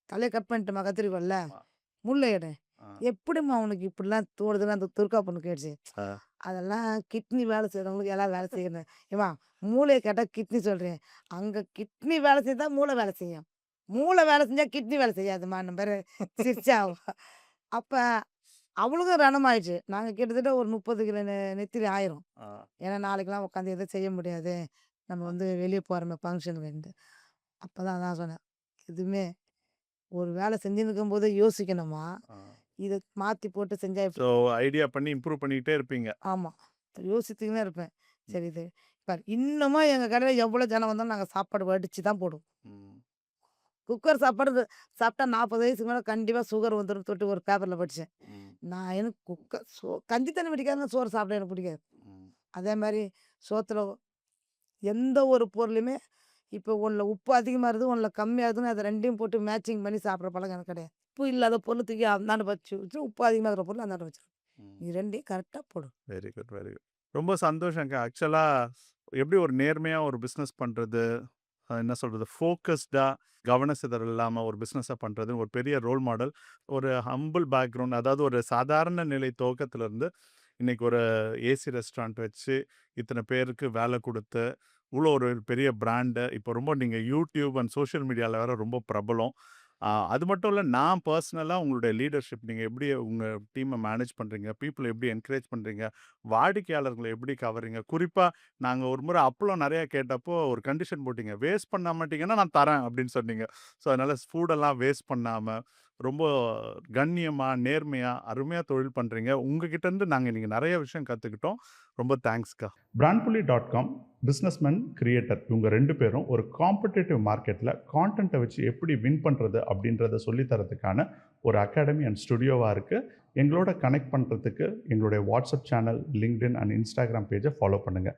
தலைய கட் பண்ணிட்டோமா கத்திரிக்கோல்ல, ஆமா. முள்ள எடு." ஆ. எப்படிம்மா உனக்கு இப்படிலாம் தோணுதுன்னு அந்த துர்கா பொண்ணு கேட்டுச்சு. ஆ. அதெல்லாம் கிட்னி வேலை செய்றவங்களுக்கு எல்லாம் வேலை செய்யணும். ஏம்மா மூளைய கேட்டா கிட்னி சொல்றேன். அங்க கிட்னி வேலை செஞ்சா மூளை வேலை செய்யும். மூளை வேலை செஞ்சா கிட்னி வேலை செய்யாதும்மான்ன பாரு சிரிச்சா அவ. அப்ப அவளுக்கும் ரணமாயிடுச்சு. நாங்க கிட்டத்தட்ட ஒரு 30 கிலோ நெத்திலி ஆயிரும். ஆ. ஏன்னா நாளைக்கெல்லாம் உட்காந்து எதுவும் செய்ய முடியாது. நம்ம வந்து வெளிய போறோமே ஃபங்ஷனுக்குன்ட்டு. அப்பதான் அதான் சொன்னேன். எதுவுமே ஒரு வேலை செஞ்சுன்னு இருக்கும்போதே யோசிக்கணுமா, ஆ. இத மாத்தி போட்டு செஞ்சா எப்படி ஸோ ஐடியா பண்ணி இம்ப்ரூவ் பண்ணிக்கிட்டே இருப்பீங்க. ஆமா. யோசித்துக்கினே இருப்பேன். சரி இது பாரு இன்னமும் எங்க கடையில எவ்வளோ ஜனம் வந்தாலும் நாங்க சாப்பாடு வடிச்சு தான் போடுவோம். ம். குக்கர் சாப்பாடு சாப்பிட்டா 40 வயசுக்கு மேல கண்டிப்பா சுகர் வந்துரும் தொட்டு ஒரு பேப்பர்ல படிச்சேன். ம். நான் எனக்கு கஞ்சி தண்ணி பிடிக்காதுன்னா சோறு சாப்பிட எனக்கு பிடிக்காது. ம். அதே மாரி சோத்துல எந்த ஒரு பொருளுமே இப்போ ஒண்ணுல உப்பு அதிகமா இருக்குது, ஒண்ணுல கம்மியாகுதுன்னு அத 2யும் போட்டு மேட்சிங் பண்ணி சாப்பிடுற பழக்கம் எனக்கு கிடையாது. உப்பு இல்லாத பொருள் தூக்கி அந்தாண்ட வச்சு வச்சு, உப்பு அதிகமா இருக்கிற பொருள் அந்தாண்ட வச்சுருவேன். ம். நீ 2யும் கரெக்ட்டா போடு. Very good, very good. ரொம்ப சந்தோஷங்க. ஆக்சுவலா எப்படி ஒரு நேர்மையா ஒரு பிசினஸ் பண்றது, என்ன சொல்றது, ஃபோக்கஸ்டா கவன சிதறல் இல்லாம ஒரு பிசினஸ பண்றது ஒரு பெரிய ரோல் மாடல். ஒரு ஹம்பிள் பேக்ரவுண்ட் அதாவது ஒரு சாதாரண நிலை துவக்கத்திலருந்து இன்னைக்கு ஒரு ஏசி ரெஸ்டாரண்ட் வச்சு, இத்தன பேருக்கு வேல குடுத்து, இவ்ளோ ஒரு பெரிய பிராண்டு. இப்போ ரொம்ப நீங்க யூடியூப் அண்ட் சோசியல் மீடியால வேற ரொம்ப பிரபலம். அது மட்டும் இல்ல, நான் பெர்சனலா உங்களுடைய லீடர்ஷிப் நீங்க எப்படி உங்க டீம மேனேஜ் பண்றீங்க? பீப்பிள எப்படி என்கரேஜ் பண்றீங்க? வாடிக்கையாளர்கள எப்படி கவர்றீங்க? குறிப்பா நாங்க ஒரு முறை அப்பளம் நெறைய கேட்டப்போ ஒரு கண்டிஷன் போட்டீங்க. "வேஸ்ட் பண்ண மாட்டீங்கன்னா, நான் தரேன்" அப்படின்னு சொன்னீங்க. ஸோ, அதனால ஃபுட்டெல்லாம் வேஸ்ட் பண்ணாம, ரொம்ப கண்ணியமா, நேர்மையா, அருமையா தொழில் பண்றீங்க. உங்ககிட்ட இருந்து நாங்க இன்னைக்கு நெறைய விஷயம் கத்துக்கிட்டோம். ரொம்ப தேங்க்ஸ்க்கா. பிராண்ட்புலி.com பிசினஸ்மேன், கிரியேட்டர் இவங்க 2 பேரும் ஒரு காம்படிட்டிவ் மார்க்கெட்ல கான்டென்ட்ட வச்சு எப்படி வின் பண்றது அப்படின்றத சொல்லி தரதுக்கான ஒரு அகாடமி அண்ட் ஸ்டுடியோவா இருக்கு. எங்களோட கனெக்ட் பண்றதுக்கு எங்களுடைய WhatsApp channel, LinkedIn and Instagram பேஜ ஃபாலோ பண்ணுங்க.